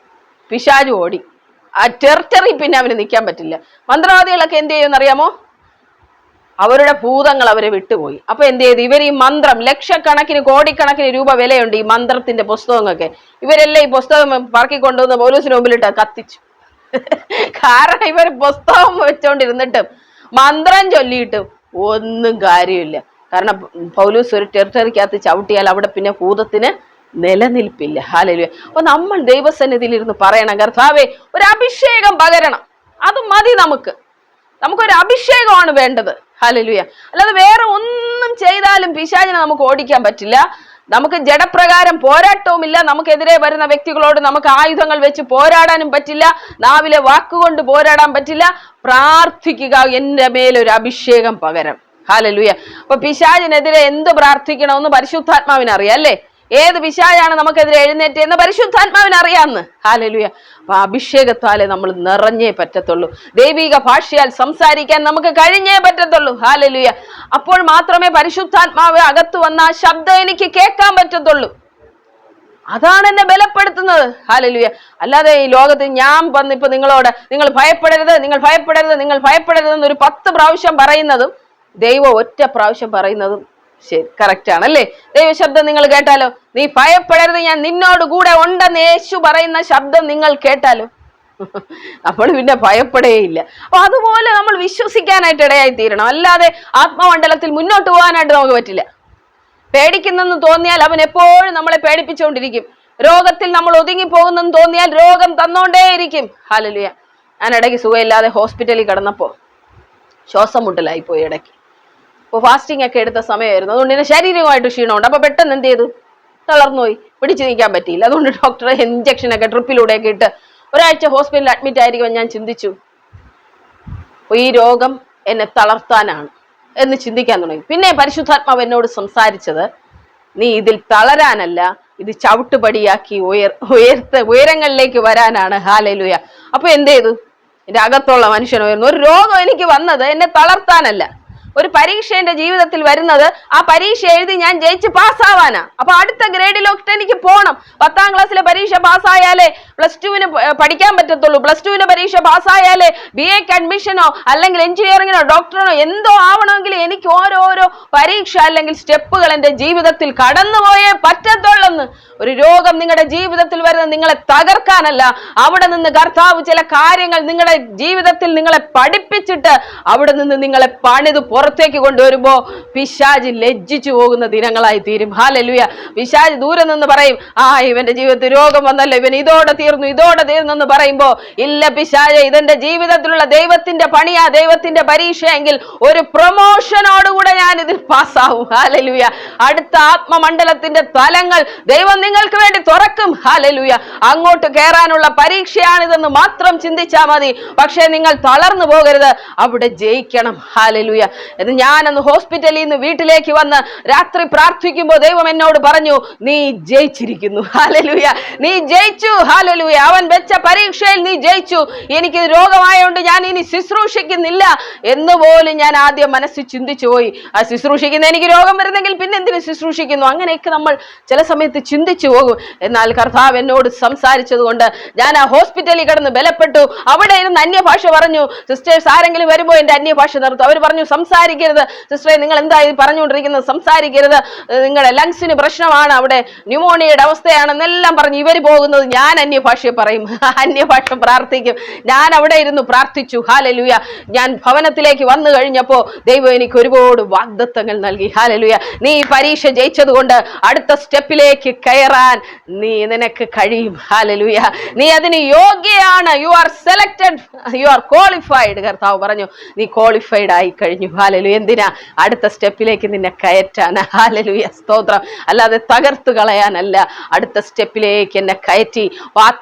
പിശാച് ഓടി. ആ ടെറിട്ടറി പിന്നെ അവന് നിൽക്കാൻ പറ്റില്ല. മന്ത്രവാദികളൊക്കെ എന്ത് ചെയ്യുമെന്നറിയാമോ? അവരുടെ ഭൂതങ്ങൾ അവരെ വിട്ടുപോയി. അപ്പൊ എന്ത് ചെയ്തു? ഇവർ ഈ മന്ത്രം, ലക്ഷക്കണക്കിന് കോടിക്കണക്കിന് രൂപ വിലയുണ്ട് ഈ മന്ത്രത്തിന്റെ പുസ്തകങ്ങൾക്ക്. ഇവരെല്ലാം ഈ പുസ്തകം പറക്കിക്കൊണ്ടുവന്ന് പൗലോസിന് മുമ്പിലിട്ട് കത്തിച്ചു. കാരണം ഇവർ പുസ്തകം വെച്ചോണ്ടിരുന്നിട്ടും മന്ത്രം ചൊല്ലിയിട്ടും ഒന്നും കാര്യമില്ല. കാരണം പൗലോസ് ഒരു ടെറിട്ടറിക്കകത്ത് ചവിട്ടിയാൽ അവിടെ പിന്നെ ഭൂതത്തിന് നിലനിൽപ്പില്ല. ഹല്ലേലൂയ. അപ്പൊ നമ്മൾ ദൈവസന്നിധിയിൽ ഇരുന്ന് പറയണം, കർത്താവേ ഒരു അഭിഷേകം പകരണം. അത് മതി നമുക്കൊരു അഭിഷേകമാണ് വേണ്ടത്. ഹല്ലേലൂയ. അല്ലാതെ വേറെ ഒന്നും ചെയ്താലും പിശാചിനെ നമുക്ക് ഓടിക്കാൻ പറ്റില്ല. നമുക്ക് ജഡപ്രകാരം പോരാട്ടവുമില്ല. നമുക്കെതിരെ വരുന്ന വ്യക്തികളോട് നമുക്ക് ആയുധങ്ങൾ വെച്ച് പോരാടാനും പറ്റില്ല. നാവിലെ വാക്കുകൊണ്ട് പോരാടാൻ പറ്റില്ല. പ്രാർത്ഥിക്കുക, എന്റെ മേലൊരു അഭിഷേകം പകരം. ഹല്ലേലൂയ. അപ്പൊ പിശാചിനെതിരെ എന്ത് പ്രാർത്ഥിക്കണമെന്ന് പരിശുദ്ധാത്മാവിന് അറിയാം, അല്ലേ? ഏത് പിശാചാണ് നമുക്കെതിരെ എഴുന്നേറ്റെന്ന് പരിശുദ്ധാത്മാവിന് അറിയാമെന്ന്. ഹല്ലേലൂയ. അപ്പൊ അഭിഷേകത്താലേ നമ്മൾ നിറഞ്ഞേ പറ്റത്തുള്ളൂ. ദൈവിക ഭാഷയാൽ സംസാരിക്കാൻ നമുക്ക് കഴിഞ്ഞേ പറ്റത്തുള്ളൂ. ഹല്ലേലൂയ. അപ്പോൾ മാത്രമേ പരിശുദ്ധാത്മാവ് അകത്ത് വന്ന ആ ശബ്ദം എനിക്ക് കേൾക്കാൻ പറ്റത്തുള്ളൂ. അതാണ് എന്നെ ബലപ്പെടുത്തുന്നത്. ഹല്ലേലൂയ. അല്ലാതെ ഈ ലോകത്ത് ഞാൻ വന്നിപ്പോ നിങ്ങളോട് നിങ്ങൾ ഭയപ്പെടരുത്, നിങ്ങൾ ഭയപ്പെടരുത്, നിങ്ങൾ ഭയപ്പെടരുത് എന്നൊരു 10 പ്രാവശ്യം പറയുന്നതും ദൈവം ഒറ്റ പ്രാവശ്യം പറയുന്നതും ശരി, കറക്റ്റ് ആണല്ലേ? ദൈവശബ്ദം നിങ്ങൾ കേട്ടാലോ? നീ ഭയപ്പെടരുത്, ഞാൻ നിന്നോട് കൂടെ ഉണ്ടെന്ന് യേശു പറയുന്ന ശബ്ദം നിങ്ങൾ കേട്ടാലോ? നമ്മൾ പിന്നെ ഭയപ്പെടേയില്ല. അപ്പൊ അതുപോലെ നമ്മൾ വിശ്വസിക്കാനായിട്ട് ഇടയായി തീരണം. അല്ലാതെ ആത്മമണ്ഡലത്തിൽ മുന്നോട്ട് പോകാനായിട്ട് നമുക്ക് പറ്റില്ല. പേടിക്കുന്നെന്ന് തോന്നിയാൽ അവൻ എപ്പോഴും നമ്മളെ പേടിപ്പിച്ചുകൊണ്ടിരിക്കും. രോഗത്തിൽ നമ്മൾ ഒതുങ്ങി പോകുന്നെന്ന് തോന്നിയാൽ രോഗം തന്നോണ്ടേയിരിക്കും. ഹല്ലേലൂയ. ഞാൻ ഇടയ്ക്ക് സുഖമില്ലാതെ ഹോസ്പിറ്റലിൽ കിടന്നപ്പോ ശ്വാസം മുട്ടലായി പോയി ഇടയ്ക്ക്. അപ്പോൾ ഫാസ്റ്റിംഗ് ഒക്കെ എടുത്ത സമയമായിരുന്നു. അതുകൊണ്ട് തന്നെ ശാരീരികമായിട്ട് ക്ഷീണമുണ്ട്. അപ്പൊ പെട്ടെന്ന് എന്ത് ചെയ്തു? തളർന്നുപോയി, പിടിച്ചു നീക്കാൻ പറ്റിയില്ല. അതുകൊണ്ട് ഡോക്ടറെ ഇഞ്ചക്ഷനൊക്കെ ട്രിപ്പിലൂടെയൊക്കെ ഇട്ട് ഒരാഴ്ച ഹോസ്പിറ്റലിൽ അഡ്മിറ്റ് ആയിരിക്കുമ്പോൾ ഞാൻ ചിന്തിച്ചു, ഈ രോഗം എന്നെ തളർത്താനാണ് എന്ന് ചിന്തിക്കാൻ തുടങ്ങി. പിന്നെ പരിശുദ്ധാത്മാവ് എന്നോട് സംസാരിച്ചത്, നീ ഇതിൽ തളരാനല്ല, ഇത് ചവിട്ടുപടിയാക്കി ഉയരങ്ങളിലേക്ക് വരാനാണ്. ഹല്ലേലൂയ. അപ്പൊ എന്ത് ചെയ്തു? എന്റെ അകത്തുള്ള മനുഷ്യൻ ഉയർന്നു. ഒരു രോഗം എനിക്ക് വന്നത് എന്നെ തളർത്താനല്ല. ഒരു പരീക്ഷ എന്റെ ജീവിതത്തിൽ വരുന്നത് ആ പരീക്ഷ എഴുതി ഞാൻ ജയിച്ച് പാസ്സാവാനാ. അപ്പൊ അടുത്ത ഗ്രേഡിലോട്ട് എനിക്ക് പോകണം. 10ാം ക്ലാസ്സിലെ പരീക്ഷ പാസ്സായാലേ +2 പഠിക്കാൻ പറ്റത്തുള്ളൂ. +2 പരീക്ഷ പാസ്സായാലേ BA അഡ്മിഷനോ അല്ലെങ്കിൽ എഞ്ചിനീയറിങ്ങിനോ ഡോക്ടറിനോ എന്തോ ആവണമെങ്കിൽ എനിക്ക് ഓരോരോ പരീക്ഷ അല്ലെങ്കിൽ സ്റ്റെപ്പുകൾ എന്റെ ജീവിതത്തിൽ കടന്നുപോയേ പറ്റത്തുള്ളെന്ന്. ഒരു രോഗം നിങ്ങളുടെ ജീവിതത്തിൽ വരുന്നത് നിങ്ങളെ തകർക്കാനല്ല, അവിടെ നിന്ന് കർത്താവ് ചില കാര്യങ്ങൾ നിങ്ങളുടെ ജീവിതത്തിൽ നിങ്ങളെ പഠിപ്പിച്ചിട്ട് അവിടെ നിന്ന് നിങ്ങളെ പണിത് പുറത്തേക്ക് കൊണ്ടുവരുമ്പോ പിശാച് ലജ്ജിച്ചു പോകുന്ന ദിനങ്ങളായി തീരും. ഹല്ലേലൂയ. പിശാച് ദൂരെ നിന്ന് പറയും, ഇവന്റെ ജീവിതത്തിൽ രോഗം വന്നല്ലോ, ഇവൻ ഇതോടെ തീർന്നു എന്ന് പറയുമ്പോ, ഇല്ല പിശാച്, ഇതെന്റെ ജീവിതത്തിലുള്ള ദൈവത്തിന്റെ പണിയാ, ദൈവത്തിന്റെ പരീക്ഷയെങ്കിൽ ഒരു പ്രൊമോഷനോടുകൂടെ ഞാൻ ഇതിൽ പാസ്സാവും. ഹല്ലേലൂയ. അടുത്ത ആത്മമണ്ഡലത്തിന്റെ തലങ്ങൾ ദൈവം നിങ്ങൾക്ക് വേണ്ടി തുറക്കും. ഹല്ലേലൂയ. അങ്ങോട്ട് കയറാനുള്ള പരീക്ഷയാണിതെന്ന് മാത്രം ചിന്തിച്ചാൽ മതി. പക്ഷെ നിങ്ങൾ തളർന്നു പോകരുത്, അവിടെ ജയിക്കണം. ഹല്ലേലൂയ. ഞാനന്ന് ഹോസ്പിറ്റലിൽ നിന്ന് വീട്ടിലേക്ക് വന്ന് രാത്രി പ്രാർത്ഥിക്കുമ്പോൾ ദൈവം എന്നോട് പറഞ്ഞു, നീ ജയിച്ചിരിക്കുന്നു. ഹല്ലേലൂയ. നീ ജയിച്ചു. ഹല്ലേലൂയ. അവൻ വെച്ച പരീക്ഷയിൽ നീ ജയിച്ചു. എനിക്ക് രോഗമായോണ്ട് ഞാൻ ഇനി ശുശ്രൂഷിക്കുന്നില്ല എന്ന് പോലും ഞാൻ ആദ്യം മനസ്സിൽ ചിന്തിച്ചു പോയി. ശുശ്രൂഷിക്കുന്ന എനിക്ക് രോഗം വരുന്നെങ്കിൽ പിന്നെ എന്തിനു ശുശ്രൂഷിക്കുന്നു? അങ്ങനെയൊക്കെ നമ്മൾ ചില സമയത്ത് ചിന്തിച്ചു പോകും. എന്നാൽ കർത്താവ് എന്നോട് സംസാരിച്ചത് കൊണ്ട് ഞാൻ ആ ഹോസ്പിറ്റലിൽ കിടന്ന് ബലപ്പെട്ടു. അവിടെ ഇരുന്ന് അന്യഭാഷ പറഞ്ഞു. സിസ്റ്റേഴ്സ് ആരെങ്കിലും വരുമ്പോൾ എന്റെ അന്യഭാഷ നിർത്തും. അവർ പറഞ്ഞു, സംസാരിക്കരുത് സിസ്റ്ററെ, നിങ്ങൾ എന്താ ഇത് പറഞ്ഞുകൊണ്ടിരിക്കുന്നത്, സംസാരിക്കരുത്, നിങ്ങളുടെ ലങ്സിന് പ്രശ്നമാണ്, അവിടെ ന്യൂമോണിയയുടെ അവസ്ഥയാണെന്നെല്ലാം പറഞ്ഞ് ഇവർ പോകുന്നത് ഞാൻ അന്യഭാഷയെ പറയും, അന്യഭാഷ പ്രാർത്ഥിക്കും. ഞാൻ അവിടെ ഇരുന്ന് പ്രാർത്ഥിച്ചു. ഹല്ലേലൂയ. ഞാൻ ഭവനത്തിലേക്ക് വന്നു കഴിഞ്ഞപ്പോ ദൈവം എനിക്ക് ഒരുപാട് വാഗ്ദത്തങ്ങൾ നൽകി. ഹല്ലേലൂയ. നീ പരീക്ഷ ജയിച്ചത് കൊണ്ട് അടുത്ത സ്റ്റെപ്പിലേക്ക് കയറാൻ നിനക്ക് കഴിയും. ഹല്ലേലൂയ. നീ അതിന് യോഗ്യയാണ്. You are selected, you are qualified. കർത്താവ് പറഞ്ഞു, നീ ക്വാളിഫൈഡ് ആയി കഴിഞ്ഞു. ഹല്ലേലൂയ. എന്തിനാ? അടുത്ത സ്റ്റെപ്പിലേക്ക് നിന്നെ കയറ്റാൻ. ഹല്ലേലൂയ. സ്തോത്രം. അല്ലാതെ തകർത്തു കളയാനല്ല, അടുത്ത സ്റ്റെപ്പിലേക്ക് എന്നെ കയറ്റി.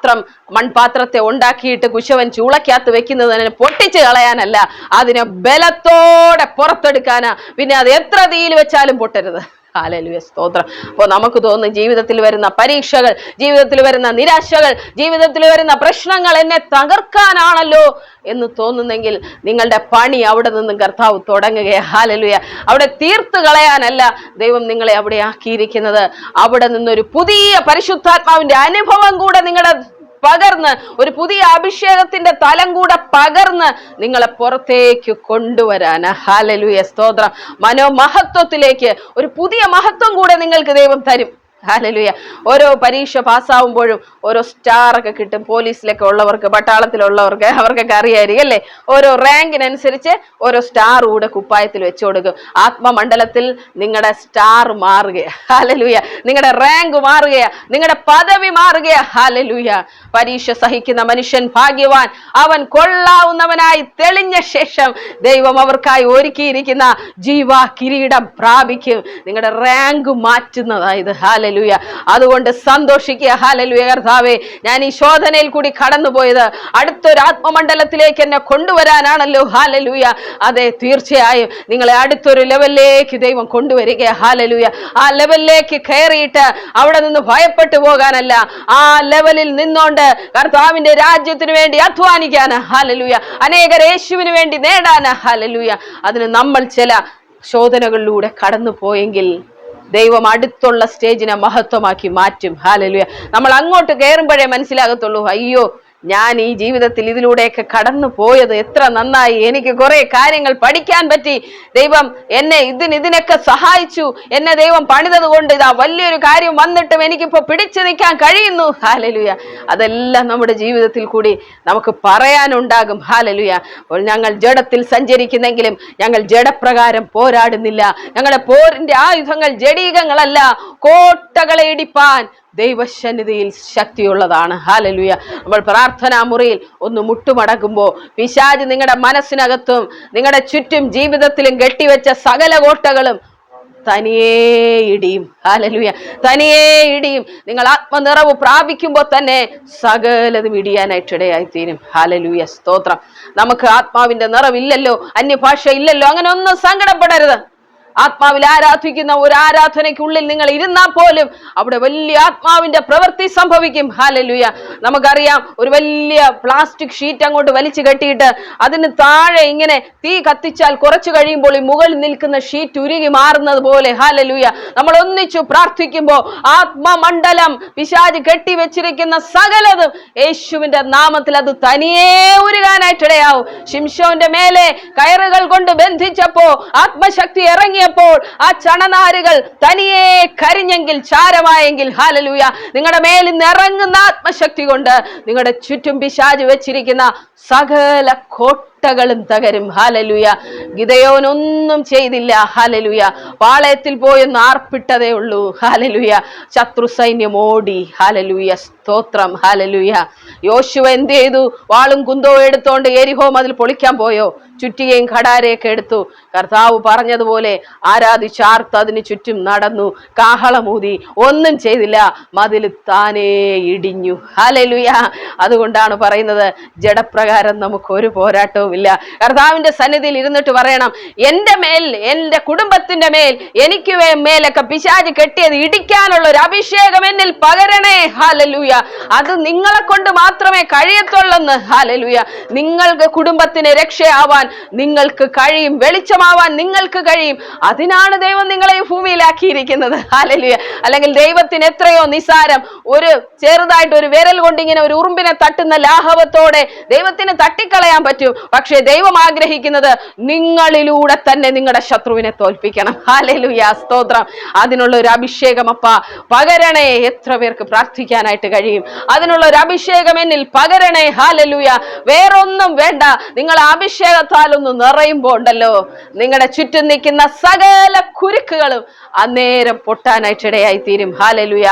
മൺപാത്രത്തെ ഉണ്ടാക്കിയിട്ട് കുശവൻ ചൂളക്കകത്ത് വെക്കുന്നതിനെ പൊട്ടിച്ച് കളയാനല്ല, അതിനെ ബലത്തോടെ പുറത്തെടുക്കാനാ. പിന്നെ അത് എത്ര തീയിൽ വെച്ചാലും പൊട്ടരുത്. ഹല്ലേലൂയ. സ്തോത്രം. അപ്പോൾ നമുക്ക് തോന്നുന്നു ജീവിതത്തിൽ വരുന്ന പരീക്ഷകൾ, ജീവിതത്തിൽ വരുന്ന നിരാശകൾ, ജീവിതത്തിൽ വരുന്ന പ്രശ്നങ്ങൾ എന്നെ തകർക്കാനാണല്ലോ എന്ന് തോന്നുന്നെങ്കിൽ നിങ്ങളുടെ പണി അവിടെ നിന്നും കർത്താവ് തുടങ്ങുകയാണ്. ഹല്ലേലൂയ. അവിടെ തീർത്തു കളയാനല്ല ദൈവം നിങ്ങളെ അവിടെ ആക്കിയിരിക്കുന്നത്. അവിടെ നിന്നൊരു പുതിയ പരിശുദ്ധാത്മാവിന്റെ അനുഭവം കൂടെ നിങ്ങളുടെ പകർന്ന്, ഒരു പുതിയ അഭിഷേകത്തിന്റെ തലം കൂടെ പകർന്ന് നിങ്ങളെ പുറത്തേക്ക് കൊണ്ടുവരാൻ. ഹല്ലേലൂയ. സ്തോത്രം. മനോമഹത്വത്തിലേക്ക് ഒരു പുതിയ മഹത്വം കൂടെ നിങ്ങൾക്ക് ദൈവം തരും. ഹല്ലേലൂയ. ഓരോ പരീക്ഷ പാസ്സാവുമ്പോഴും ഓരോ സ്റ്റാറൊക്കെ കിട്ടും. പോലീസിലൊക്കെ ഉള്ളവർക്ക്, പട്ടാളത്തിലുള്ളവർക്ക് അവർക്കൊക്കെ അറിയായിരിക്കും അല്ലേ? ഓരോ റാങ്കിനനുസരിച്ച് ഓരോ സ്റ്റാർ കൂടെ കുപ്പായത്തിൽ വെച്ചു കൊടുക്കും. ആത്മമണ്ഡലത്തിൽ നിങ്ങളുടെ സ്റ്റാർ മാറുകയാ. ഹല്ലേലൂയ. നിങ്ങളുടെ റാങ്ക് മാറുകയാ, നിങ്ങളുടെ പദവി മാറുകയാ. ഹല്ലേലൂയ. പരീക്ഷ സഹിക്കുന്ന മനുഷ്യൻ ഭാഗ്യവാൻ, അവൻ കൊള്ളാവുന്നവനായി തെളിഞ്ഞ ശേഷം ദൈവം അവർക്കായി ഒരുക്കിയിരിക്കുന്ന ജീവ കിരീടം പ്രാപിക്കും. നിങ്ങളുടെ റാങ്ക് മാറ്റുന്നതായത്. ഹല്ലേലൂയ. അതുകൊണ്ട് സന്തോഷിക്കുക. ഹല്ലേലൂയ. കർത്താവേ, ഞാൻ ഈ ശോധനയിൽ കൂടി കടന്നുപോയത് അടുത്തൊരു ആത്മമണ്ഡലത്തിലേക്ക് എന്നെ കൊണ്ടുവരാനാണല്ലോ. ഹല്ലേലൂയ. അതെ, തീർച്ചയായും നിങ്ങളെ അടുത്തൊരു ലെവലിലേക്ക് ദൈവം കൊണ്ടുവരിക. ഹല്ലേലൂയ. ആ ലെവലിലേക്ക് കയറിയിട്ട് അവിടെ നിന്ന് ഭയപ്പെട്ടു പോകാനല്ല, ആ ലെവലിൽ നിന്നോണ്ട് കർത്താവിന്റെ രാജ്യത്തിന് വേണ്ടി അധ്വാനിക്കാന്. ഹല്ലേലൂയ. അനേകർ യേശുവിന് വേണ്ടി നേടാന്. ഹല്ലേലൂയ. അതിന് നമ്മൾ ചില ശോധനകളിലൂടെ കടന്നു പോയെങ്കിൽ ദൈവം അടുത്തുള്ള സ്റ്റേജിനെ മഹത്വമാക്കി മാറ്റും. ഹല്ലേലൂയ. നമ്മൾ അങ്ങോട്ട് കയറുമ്പോഴേ മനസ്സിലാകത്തുള്ളൂ, അയ്യോ, ഞാൻ ഈ ജീവിതത്തിൽ ഇതിലൂടെയൊക്കെ കടന്നു പോയത് എത്ര നന്നായി, എനിക്ക് കുറെ കാര്യങ്ങൾ പഠിക്കാൻ പറ്റി, ദൈവം എന്നെ ഇതിനൊക്കെ സഹായിച്ചു, എന്നെ ദൈവം പണിതത് കൊണ്ട് ഇതാ വലിയൊരു കാര്യം വന്നിട്ടും എനിക്കിപ്പോ പിടിച്ചു നിൽക്കാൻ കഴിയുന്നു. ഹല്ലേലൂയ. അതെല്ലാം നമ്മുടെ ജീവിതത്തിൽ കൂടി നമുക്ക് പറയാനുണ്ടാകും. ഹല്ലേലൂയ. അപ്പോൾ ഞങ്ങൾ ജഡത്തിൽ സഞ്ചരിക്കുന്നെങ്കിലും ഞങ്ങൾ ജഡപ്രകാരം പോരാടുന്നില്ല. ഞങ്ങളുടെ പോരിന്റെ ആയുധങ്ങൾ ജഡീകങ്ങളല്ല, കോട്ടകളെ ഇടിപ്പാൻ ദൈവസന്നിധിയിൽ ശക്തിയുള്ളതാണ്. ഹല്ലേലൂയ. നമ്മൾ പ്രാർത്ഥനാ മുറിയിൽ ഒന്ന് മുട്ടുമടക്കുമ്പോ പിശാച് നിങ്ങളുടെ മനസ്സിനകത്തും നിങ്ങളുടെ ചുറ്റും ജീവിതത്തിലും കെട്ടിവെച്ച സകല കോട്ടകളും തനിയേ ഇടിയും. ഹല്ലേലൂയ. തനിയേ ഇടിയും. നിങ്ങൾ ആത്മനിറവ് പ്രാപിക്കുമ്പോൾ തന്നെ സകലതും ഇടിയാനായിട്ടിടയായി തീരും. ഹല്ലേലൂയ. സ്തോത്രം. നമുക്ക് ആത്മാവിന്റെ നിറവില്ലല്ലോ, അന്യഭാഷ ഇല്ലല്ലോ, അങ്ങനെ ഒന്നും സങ്കടപ്പെടരുത്. ആത്മാവിൽ ആരാധിക്കുന്ന ഒരു ആരാധനയ്ക്കുള്ളിൽ നിങ്ങൾ ഇരുന്നാൽ പോലും അവിടെ വലിയ ആത്മാവിന്റെ പ്രവൃത്തി സംഭവിക്കും. ഹല്ലേലൂയ. നമുക്കറിയാം, ഒരു വലിയ പ്ലാസ്റ്റിക് ഷീറ്റ് അങ്ങോട്ട് വലിച്ചു കെട്ടിയിട്ട് അതിന് താഴെ ഇങ്ങനെ തീ കത്തിച്ചാൽ കുറച്ചു കഴിയുമ്പോൾ ഈ മുകളിൽ നിൽക്കുന്ന ഷീറ്റ് ഉരുകി മാറുന്നത് പോലെ. ഹല്ലേലൂയ. നമ്മൾ ഒന്നിച്ചു പ്രാർത്ഥിക്കുമ്പോൾ ആത്മമണ്ഡലം പിശാച് കെട്ടിവെച്ചിരിക്കുന്ന സകലതും യേശുവിന്റെ നാമത്തിൽ അത് തനിയേ ഉരുകാനായിട്ടിടയാവും. ശിംശോന്റെ മേലെ കയറുകൾ കൊണ്ട് ബന്ധിച്ചപ്പോ ആത്മശക്തി ഇറങ്ങിയപ്പോൾ ആ ചണനാരുകൾ തനിയെ കരിഞ്ഞെങ്കിൽ, ചാരമായെങ്കിൽ, ഹല്ലേലൂയ, നിങ്ങളുടെ മേലിൽ നിന്ന് ഇറങ്ങുന്ന ആത്മശക്തി കൊണ്ട് നിങ്ങളുടെ ചുറ്റും പിശാച് വെച്ചിരിക്കുന്ന സകല കോട്ടകളും തകരും. ഹല്ലേലൂയ. ഗിദെയോനൊന്നും ചെയ്തില്ല. ഹല്ലേലൂയ. പാളയത്തിൽ പോയെന്ന് ആർപ്പിട്ടതേ ഉള്ളൂ. ഹല്ലേലൂയ. ശത്രു സൈന്യം ഓടി. ഹല്ലേലൂയ. സ്തോത്രം. ഹല്ലേലൂയ. യോശുവ എന്ത് ചെയ്തു? വാളും കുന്തോ എടുത്തോണ്ട് യെരിഹോ മതിൽ പൊളിക്കാൻ പോയോ? ചുറ്റികയും കടാരയൊക്കെ എടുത്തു. കർത്താവ് പറഞ്ഞതുപോലെ ആരാധിച്ചാർത്ത് അതിന് ചുറ്റും നടന്നു, കാഹളമൂതി. ഒന്നും ചെയ്തില്ല. മതിൽ താനേ ഇടിഞ്ഞു. ഹല്ലേലൂയ. അതുകൊണ്ടാണ് പറയുന്നത്, ജഡപ്രകാരം നമുക്ക് ഒരു പോരാട്ടവും ഇല്ല. കർത്താവിന്റെ സന്നിധിയിൽ ഇരുന്നിട്ട് പറയണം, എന്റെ മേൽ, എന്റെ കുടുംബത്തിന്റെ മേൽ, എനിക്ക് മേലൊക്കെ പിശാച് കെട്ടിയത് ഇടിക്കാനുള്ള ഒരു അഭിഷേകം എന്നിൽ പകരണേ. ഹല്ലേലൂയ. അത് നിങ്ങളെ കൊണ്ട് മാത്രമേ കഴിയത്തുള്ളെന്ന്. ഹല്ലേലൂയ. നിങ്ങൾക്ക് കുടുംബത്തിന് രക്ഷയാവാൻ നിങ്ങൾക്ക് കഴിയും, വെളിച്ചമാവാൻ നിങ്ങൾക്ക് കഴിയും. അതിനാണ് ദൈവം നിങ്ങളെ ഈ ഭൂമിയിലാക്കിയിരിക്കുന്നത്. ഹല്ലേലൂയ. അല്ലെങ്കിൽ ദൈവത്തിന് എത്രയോ നിസാരം, ഒരു ചെറുതായിട്ട് ഒരു വിരൽ കൊണ്ട് ഇങ്ങനെ ഒരു ഉറുമ്പിനെ തട്ടുന്ന ലാഘവത്തോടെ ദൈവത്തിന് തട്ടിക്കളയാൻ പറ്റും. പക്ഷേ ദൈവം ആഗ്രഹിക്കുന്നത് നിങ്ങളിലൂടെ തന്നെ നിങ്ങളുടെ ശത്രുവിനെ തോൽപ്പിക്കണം. ഹല്ലേലൂയ. സ്തോത്രം. അതിനുള്ള ഒരു അഭിഷേകം അപ്പ പകരണേ. എത്ര പേർക്ക് പ്രാർത്ഥിക്കാനായിട്ട് കഴിയും? അതിനുള്ള ഒരു അഭിഷേകം എന്നിൽ പകരണേ. ഹല്ലേലൂയ. വേറൊന്നും വേണ്ട. നിങ്ങൾ അഭിഷേകത്താൽ ഒന്ന് നിറയുമ്പോ ഉണ്ടല്ലോ, നിങ്ങളുടെ ചുറ്റും നിൽക്കുന്ന സകല കുരുക്കുകളും അന്നേരം പൊട്ടാനായിട്ടിടയായി തീരും. ഹല്ലേലൂയ.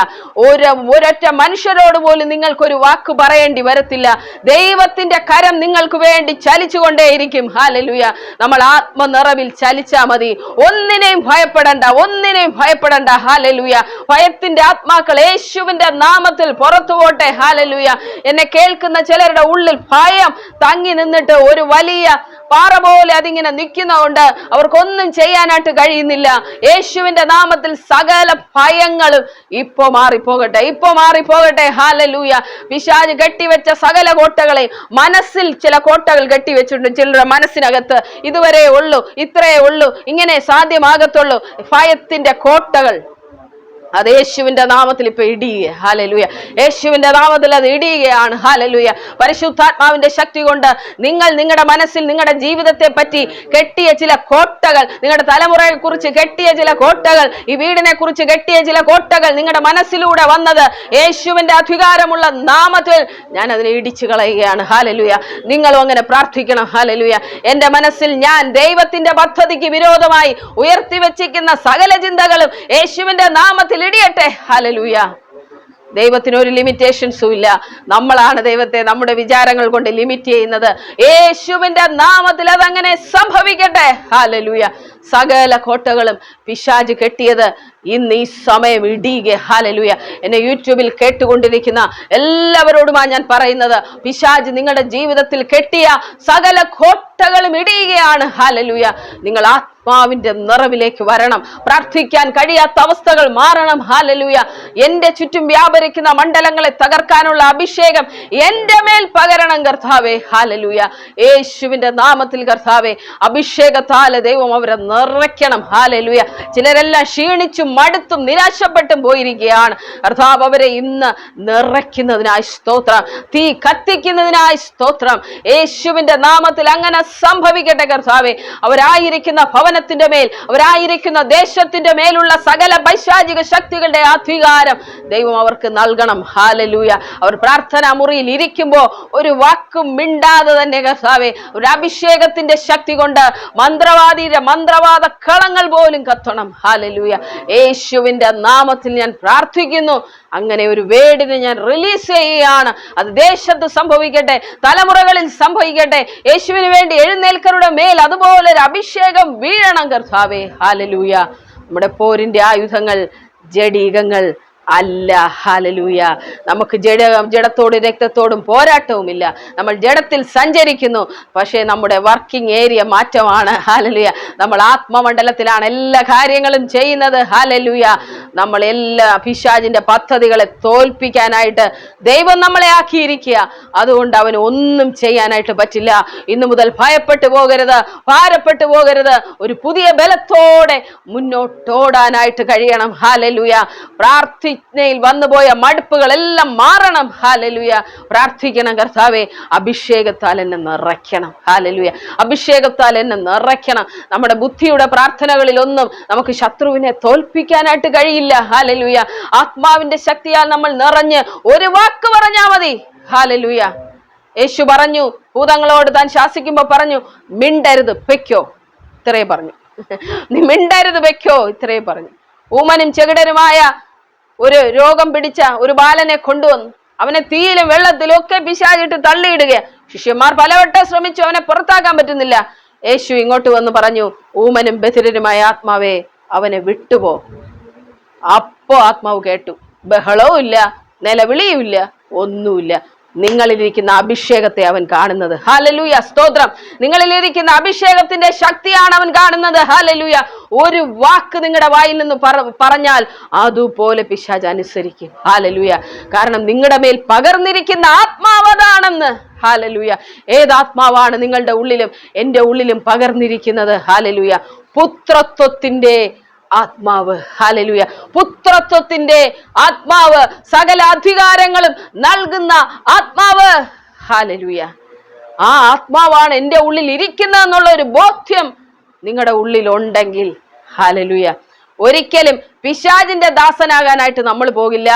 ഒരൊറ്റ മനുഷ്യരോട് പോലും നിങ്ങൾക്കൊരു വാക്ക് പറയേണ്ടി വരത്തില്ല. ദൈവത്തിന്റെ കരം നിങ്ങൾക്ക് വേണ്ടി ചലിച്ചുകൊണ്ടേയിരിക്കും. ഹല്ലേലൂയ. നമ്മൾ ആത്മനിറവിൽ ചലിച്ചാൽ മതി. ഒന്നിനെയും ഭയപ്പെടണ്ട, ഒന്നിനെയും ഭയപ്പെടണ്ട. ഹല്ലേലൂയ. ഭയത്തിന്റെ ആത്മാക്കൾ യേശുവിന്റെ നാമത്തിൽ പുറത്തു പോട്ടെ. ഹല്ലേലൂയ. എന്നെ കേൾക്കുന്ന ചിലരുടെ ഉള്ളിൽ ഭയം തങ്ങി നിന്നിട്ട് ഒരു വലിയ പാറ പോലെ അതിങ്ങനെ നിൽക്കുന്നതുകൊണ്ട് അവർക്കൊന്നും ചെയ്യാനായിട്ട് കഴിയുന്നില്ല. യേശുവിന്റെ നാമത്തിൽ സകല ഭയങ്ങളും ഇപ്പോ മാറിപ്പോകട്ടെ, ഇപ്പോ മാറിപ്പോകട്ടെ. ഹല്ലേലൂയ. പിശാച് കെട്ടിവെച്ച സകല കോട്ടകളെ, മനസ്സിൽ ചില കോട്ടകൾ കെട്ടിവെച്ചിട്ടുണ്ട് ചിലരുടെ മനസ്സിനകത്ത്. ഇതുവരെ ഉള്ളൂ, ഇത്രയേ ഉള്ളൂ, ഇങ്ങനെ സാധ്യമാകത്തുള്ളൂ. ഭയത്തിന്റെ കോട്ടകൾ അത് യേശുവിന്റെ നാമത്തിൽ ഇപ്പൊ ഇടിയുക. ഹല്ലേലൂയ. യേശുവിന്റെ നാമത്തിൽ അത് ഇടിയുകയാണ്. ഹല്ലേലൂയ. പരിശുദ്ധാത്മാവിന്റെ ശക്തി കൊണ്ട് നിങ്ങൾ നിങ്ങളുടെ മനസ്സിൽ നിങ്ങളുടെ ജീവിതത്തെ പറ്റി കെട്ടിയ ചില കോട്ടകൾ, നിങ്ങളുടെ തലമുറയെ കുറിച്ച് കെട്ടിയ ചില കോട്ടകൾ, ഈ വീടിനെ കുറിച്ച് കെട്ടിയ ചില കോട്ടകൾ നിങ്ങളുടെ മനസ്സിലൂടെ വന്നത് യേശുവിന്റെ അധികാരമുള്ള നാമത്തിൽ ഞാൻ അതിനെ ഇടിച്ചു കളയുകയാണ്. ഹല്ലേലൂയ. നിങ്ങളും അങ്ങനെ പ്രാർത്ഥിക്കണം. ഹല്ലേലൂയ. എന്റെ മനസ്സിൽ ഞാൻ ദൈവത്തിന്റെ പദ്ധതിക്ക് വിരോധമായി ഉയർത്തി വെച്ചിരിക്കുന്ന സകല ചിന്തകളും യേശുവിന്റെ നാമത്തിൽ ഇടിയട്ടെ. ഹല്ലേലൂയ. ദൈവത്തിന് ഒരു ലിമിറ്റേഷൻസും ഇല്ല. നമ്മളാണ് ദൈവത്തെ നമ്മുടെ വിചാരങ്ങൾ കൊണ്ട് ലിമിറ്റ് ചെയ്യുന്നത്. യേശുവിന്റെ നാമത്തിൽ അതങ്ങനെ സംഭവിക്കട്ടെ. ഹല്ലേലൂയ. സകല കോട്ടകളും പിശാച് കെട്ടിയത് ഇന്ന് ഈ സമയം ഇടിയുക. ഹല്ലേലൂയ. എന്നെ യൂട്യൂബിൽ കേട്ടുകൊണ്ടിരിക്കുന്ന എല്ലാവരോടുമാണ് ഞാൻ പറയുന്നത്, പിശാച് നിങ്ങളുടെ ജീവിതത്തിൽ കെട്ടിയ സകല കോട്ടകളും ഇടിയുകയാണ്. ഹല്ലേലൂയ. നിങ്ങൾ ആത്മാവിന്റെ നിറവിലേക്ക് വരണം. പ്രാർത്ഥിക്കാൻ കഴിയാത്ത അവസ്ഥകൾ മാറണം. ഹല്ലേലൂയ. എന്റെ ചുറ്റും വ്യാപരിക്കുന്ന മണ്ഡലങ്ങളെ തകർക്കാനുള്ള അഭിഷേകം എന്റെ മേൽ പകരണം കർത്താവേ. ഹല്ലേലൂയ. യേശുവിന്റെ നാമത്തിൽ കർത്താവേ, അഭിഷേകത്താൽ ദൈവം അവരെ നിറയ്ക്കണം. ഹല്ലേലൂയ. ചിലരെല്ലാം ക്ഷീണിച്ചും മടുത്തും നിരാശപ്പെട്ടും പോയിരിക്കുകയാണ്. കർത്താവ് അവരെ ഇന്ന് നിറയ്ക്കുന്നതിനായി സ്തോത്രം, തീ കത്തിക്കുന്നതിനായി സ്തോത്രം. യേശുവിന്റെ നാമത്തിൽ അങ്ങനെ സംഭവിക്കട്ടെ കർത്താവേ. അവരായിരിക്കുന്ന ഭവനത്തിന്റെ മേൽ, അവരായിരിക്കുന്ന ദേശത്തിന്റെ മേലുള്ള സകല പൈശാചിക ശക്തികളുടെ അധികാരം ദൈവം അവർക്ക് നൽകണം. ഹല്ലേലൂയ. അവർ പ്രാർത്ഥനാ മുറിയിൽ ഇരിക്കുമ്പോ ഒരു വാക്കും മിണ്ടാതെ തന്നെ കർത്താവേ, ഒരു അഭിഷേകത്തിന്റെ ശക്തി കൊണ്ട് മന്ത്രവാദിയുടെ മന്ത്രവാദ കളങ്ങൾ പോലും കത്തണം. ഹല്ലേലൂയ. യേശുവിന്റെ നാമത്തിൽ ഞാൻ പ്രാർത്ഥിക്കുന്നു. അങ്ങനെ ഒരു വേടിനെ ഞാൻ റിലീസ് ചെയ്യുകയാണ്. അത് ദേശത്ത് സംഭവിക്കട്ടെ, തലമുറകളിൽ സംഭവിക്കട്ടെ. യേശുവിന് വേണ്ടി എഴുന്നേൽക്കരുടെ മേൽ അതുപോലെ ഒരു അഭിഷേകം വീഴണം കർത്താവേ. ഹല്ലേലൂയ. നമ്മുടെ പോരിന്റെ ആയുധങ്ങൾ ജഡീകങ്ങൾ അല്ല. ഹല്ലേലൂയ. നമുക്ക് ജഡത്തോടും രക്തത്തോടും പോരാട്ടവുമില്ല. നമ്മൾ ജഡത്തിൽ സഞ്ചരിക്കുന്നു, പക്ഷേ നമ്മുടെ വർക്കിംഗ് ഏരിയ മാറ്റമാണ്. ഹല്ലേലൂയ. നമ്മൾ ആത്മമണ്ഡലത്തിലാണ് എല്ലാ കാര്യങ്ങളും ചെയ്യുന്നത്. ഹല്ലേലൂയ. നമ്മൾ എല്ലാ പിശാചിന്റെ പദ്ധതികളെ തോൽപ്പിക്കാനായിട്ട് ദൈവം നമ്മളെ ആക്കിയിരിക്കുക. അതുകൊണ്ട് അവന് ഒന്നും ചെയ്യാനായിട്ട് പറ്റില്ല. ഇന്നു മുതൽ ഭയപ്പെട്ടു പോകരുത്, ഭാരപ്പെട്ടു പോകരുത്. ഒരു പുതിയ ബലത്തോടെ മുന്നോട്ടോടാനായിട്ട് കഴിയണം. ഹല്ലേലൂയ. പ്രാർത്ഥനയിൽ വന്നുപോയ മടുപ്പുകളെല്ലാം മാറണം. ഹല്ലേലൂയ. പ്രാർത്ഥിക്കണം, കർത്താവേ അഭിഷേകത്താൽ എന്നെ നിറയ്ക്കണം. ഹല്ലേലൂയ. അഭിഷേകത്താൽ എന്നെ നിറയ്ക്കണം. നമ്മുടെ ബുദ്ധിയുടെ പ്രാർത്ഥനകളിലൊന്നും നമുക്ക് ശത്രുവിനെ തോൽപ്പിക്കാനായിട്ട് കഴിയില്ല. ഹല്ലേലൂയ. ആത്മാവിന്റെ ശക്തിയാൽ നമ്മൾ നിറഞ്ഞ് ഒരു വാക്ക് പറഞ്ഞാൽ മതി. ഹല്ലേലൂയ. യേശു പറഞ്ഞു, ഭൂതങ്ങളോട് താൻ ശാസിക്കുമ്പോ പറഞ്ഞു, മിണ്ടരുത് വെക്കോ, ഇത്രേ പറഞ്ഞു. നീ മിണ്ടരുത് വെക്കോ, ഇത്രേ പറഞ്ഞു. ഊമനും ചെകിടരുമായ ഒരു രോഗം പിടിച്ച ഒരു ബാലനെ കൊണ്ടുവന്നു. അവനെ തീയിലും വെള്ളത്തിലും ഒക്കെ പിശാചിട്ട് തള്ളിയിടുക. ശിഷ്യന്മാർ പലവട്ടം ശ്രമിച്ചു, അവനെ പുറത്താക്കാൻ പറ്റുന്നില്ല. യേശു ഇങ്ങോട്ട് വന്ന് പറഞ്ഞു, ഊമനും ബധിരനുമായ ആത്മാവേ അവനെ വിട്ടുപോ. അപ്പോ ആത്മാവ് കേട്ടു. ബഹളവും ഇല്ല, നിലവിളിയും ഇല്ല, ഒന്നുമില്ല. നിങ്ങളിലിരിക്കുന്ന അഭിഷേകത്തെ അവൻ കാണുന്നത്. ഹല്ലേലൂയ. സ്തോത്രം. നിങ്ങളിലിരിക്കുന്ന അഭിഷേകത്തിന്റെ ശക്തിയാണ് അവൻ കാണുന്നത്. ഹല്ലേലൂയ. ഒരു വാക്ക് നിങ്ങളുടെ വായിൽ നിന്ന് പറഞ്ഞാൽ അതുപോലെ പിശാച് അനുസരിക്കും. ഹല്ലേലൂയ. കാരണം നിങ്ങളുടെ മേൽ പകർന്നിരിക്കുന്ന ആത്മാവതാണെന്ന്. ഹല്ലേലൂയ. ഏതാത്മാവാണ് നിങ്ങളുടെ ഉള്ളിലും എൻ്റെ ഉള്ളിലും പകർന്നിരിക്കുന്നത്? ഹല്ലേലൂയ. പുത്രത്വത്തിന്റെ ആത്മാവ്. ഹല്ലേലൂയ. പുത്രത്വത്തിന്റെ ആത്മാവ്, സകല അധികാരങ്ങളും നൽകുന്ന ആത്മാവ്. ഹല്ലേലൂയ. ആ ആത്മാവാണ് എൻ്റെ ഉള്ളിൽ ഇരിക്കുന്നത് എന്നുള്ള ഒരു ബോധ്യം നിങ്ങളുടെ ഉള്ളിൽ ഉണ്ടെങ്കിൽ, ഹല്ലേലൂയ, ഒരിക്കലും പിശാചിന്റെ ദാസനാകാനായിട്ട് നമ്മൾ പോകില്ല.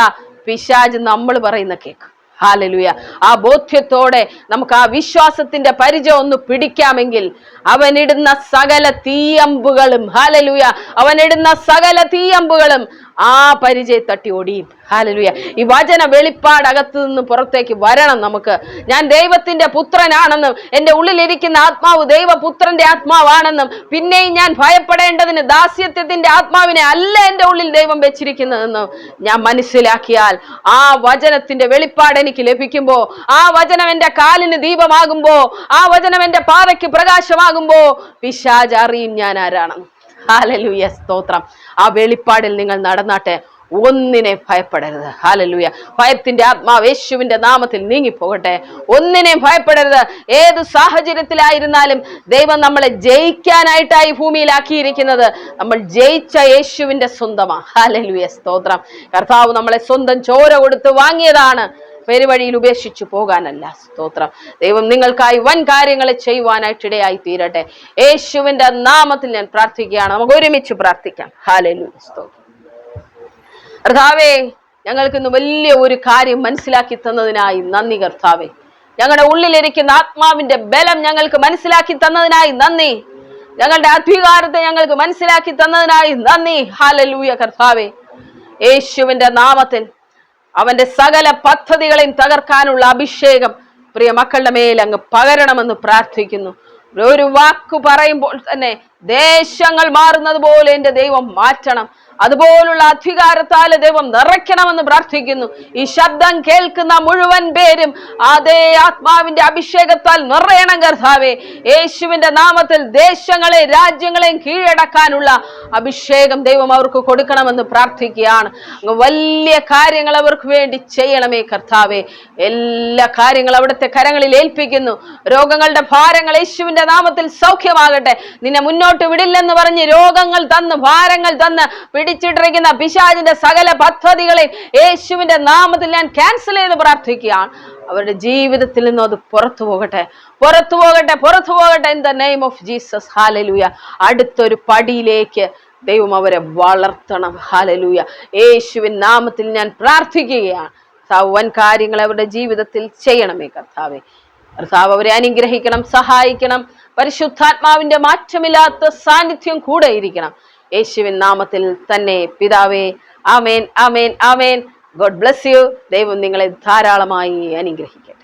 പിശാച് നമ്മൾ പറയുന്ന കേൾക്കും. ഹല്ലേലൂയ. ആ ബോധ്യത്തോടെ നമുക്ക് ആ വിശ്വാസത്തിന്റെ പരിചയം ഒന്ന് പിടിക്കാമെങ്കിൽ അവനിടുന്ന സകല തീയമ്പുകളും, ഹല്ലേലൂയ, അവനിടുന്ന സകല തീയമ്പുകളും ആ പരിചയം തട്ടി ഓടിയും. ഹല്ലേലൂയ. ഈ വചന വെളിപ്പാട് അകത്തു നിന്ന് പുറത്തേക്ക് വരണം. നമുക്ക് ഞാൻ ദൈവത്തിന്റെ പുത്രനാണെന്നും എൻ്റെ ഉള്ളിലിരിക്കുന്ന ആത്മാവ് ദൈവപുത്രന്റെ ആത്മാവാണെന്നും പിന്നെയും ഞാൻ ഭയപ്പെടേണ്ടതിന് ദാസ്യത്വത്തിന്റെ ആത്മാവിനെ അല്ല എൻ്റെ ഉള്ളിൽ ദൈവം വെച്ചിരിക്കുന്നതെന്നും ഞാൻ മനസ്സിലാക്കിയാൽ, ആ വചനത്തിന്റെ വെളിപ്പാട് എനിക്ക് ലഭിക്കുമ്പോ, ആ വചനം എൻ്റെ കാലിന് ദീപമാകുമ്പോ, ആ വചനം എൻ്റെ പാതയ്ക്ക് പ്രകാശമാകുമ്പോ പിശാച് അറിയും ഞാൻ ആരാണെന്ന്. ഹല്ലേലൂയ. സ്തോത്രം. ആ വെളിപ്പാടിൽ നിങ്ങൾ നടന്നാട്ടെ. ഒന്നിനെ ഭയപ്പെടരുത്. ഹല്ലേലൂയ. ഭയത്തിന്റെ ആത്മാവ് യേശുവിന്റെ നാമത്തിൽ നീങ്ങിപ്പോകട്ടെ. ഒന്നിനെ ഭയപ്പെടരുത്. ഏത് സാഹചര്യത്തിലായിരുന്നാലും ദൈവം നമ്മളെ ജയിക്കാനായിട്ടായി ഭൂമിയിലാക്കിയിരിക്കുന്നത്. നമ്മൾ ജയിച്ച യേശുവിന്റെ സ്വന്തമാണ്. ഹല്ലേലൂയ, സ്തോത്രം. കർത്താവ് നമ്മളെ സ്വന്തം ചോര കൊടുത്ത് വാങ്ങിയതാണ്, പെരുവഴിയിൽ ഉപേക്ഷിച്ചു പോകാനല്ല. സ്തോത്രം. ദൈവം നിങ്ങൾക്കായി വൻ കാര്യങ്ങളെ ചെയ്യുവാനായിട്ട് ഇടയായി തീരട്ടെ. യേശുവിന്റെ നാമത്തിൽ ഞാൻ പ്രാർത്ഥിക്കുകയാണ്. നമുക്ക് ഒരുമിച്ച് പ്രാർത്ഥിക്കാം. ഹല്ലേലൂയ, സ്തോത്രം. കർത്താവേ, ഞങ്ങൾക്ക് ഇന്ന് വലിയ ഒരു കാര്യം മനസ്സിലാക്കി തന്നതിനായി നന്ദി. കർത്താവേ, ഞങ്ങളുടെ ഉള്ളിലിരിക്കുന്ന ആത്മാവിന്റെ ബലം ഞങ്ങൾക്ക് മനസ്സിലാക്കി തന്നതിനായി നന്ദി. ഞങ്ങളുടെ അധികാരത്തെ ഞങ്ങൾക്ക് മനസ്സിലാക്കി തന്നതിനായി നന്ദി. ഹല്ലേലൂയ. കർത്താവേ, യേശുവിന്റെ നാമത്തിൽ അവന്റെ സകല പദ്ധതികളെയും തകർക്കാനുള്ള അഭിഷേകം പ്രിയ മക്കളുടെ മേൽ അങ്ങ് പകരണമെന്ന് പ്രാർത്ഥിക്കുന്നു. ഒരു വാക്കു പറയുമ്പോൾ തന്നെ ദേശങ്ങൾ മാറുന്നത് പോലെ എൻ്റെ ദൈവം മാറ്റണം. അതുപോലുള്ള അധികാരത്താൽ ദൈവം നിറയ്ക്കണമെന്ന് പ്രാർത്ഥിക്കുന്നു. ഈ ശബ്ദം കേൾക്കുന്ന മുഴുവൻ പേരും അതേ ആത്മാവിന്റെ അഭിഷേകത്താൽ നിറയണം. കർത്താവേ, യേശുവിന്റെ നാമത്തിൽ ദേശങ്ങളെ രാജ്യങ്ങളെയും കീഴടക്കാനുള്ള അഭിഷേകം ദൈവം അവർക്ക് കൊടുക്കണമെന്ന് പ്രാർത്ഥിക്കുകയാണ്. വലിയ കാര്യങ്ങൾ അവർക്ക് വേണ്ടി ചെയ്യണമേ കർത്താവേ. എല്ലാ കാര്യങ്ങളും അവിടുത്തെ കരങ്ങളിൽ ഏൽപ്പിക്കുന്നു. രോഗങ്ങളുടെ ഭാരങ്ങൾ യേശുവിന്റെ നാമത്തിൽ സൗഖ്യമാകട്ടെ. നിന്നെ മുന്നോട്ട് വിടില്ലെന്ന് പറഞ്ഞ് രോഗങ്ങൾ തന്ന് ഭാരങ്ങൾ തന്ന് പിടിച്ചിട്ടിരിക്കുന്ന പിശാചിന്റെ സകല പദ്ധതികളെ യേശുവിന്റെ നാമത്തിൽ ഞാൻ ക്യാൻസൽ ചെയ്ത് പ്രാർത്ഥിക്കുകയാണ്. അവരുടെ ജീവിതത്തിൽ നിന്നും അത് പുറത്തു പോകട്ടെ, പുറത്തു പോകട്ടെ, പുറത്തു പോകട്ടെ. In the name of Jesus. Hallelujah. അടുത്തൊരു പടിയിലേക്ക് ദൈവം അവരെ വളർത്തണം. ഹല്ലേലൂയ. യേശുവിൻ നാമത്തിൽ ഞാൻ പ്രാർത്ഥിക്കുകയാണ്. വൻ കാര്യങ്ങൾ അവരുടെ ജീവിതത്തിൽ ചെയ്യണമേ കർത്താവേ. കർത്താവ് അവരെ അനുഗ്രഹിക്കണം, സഹായിക്കണം. പരിശുദ്ധാത്മാവിന്റെ മാറ്റമില്ലാത്ത സാന്നിധ്യം കൂടെ ഇരിക്കണം. യേശുവിൻ നാമത്തിൽ തന്നെ പിതാവേ. Amen, amen, amen. God bless you. ദൈവം നിങ്ങളെ ധാരാളമായി അനുഗ്രഹിക്കട്ടെ.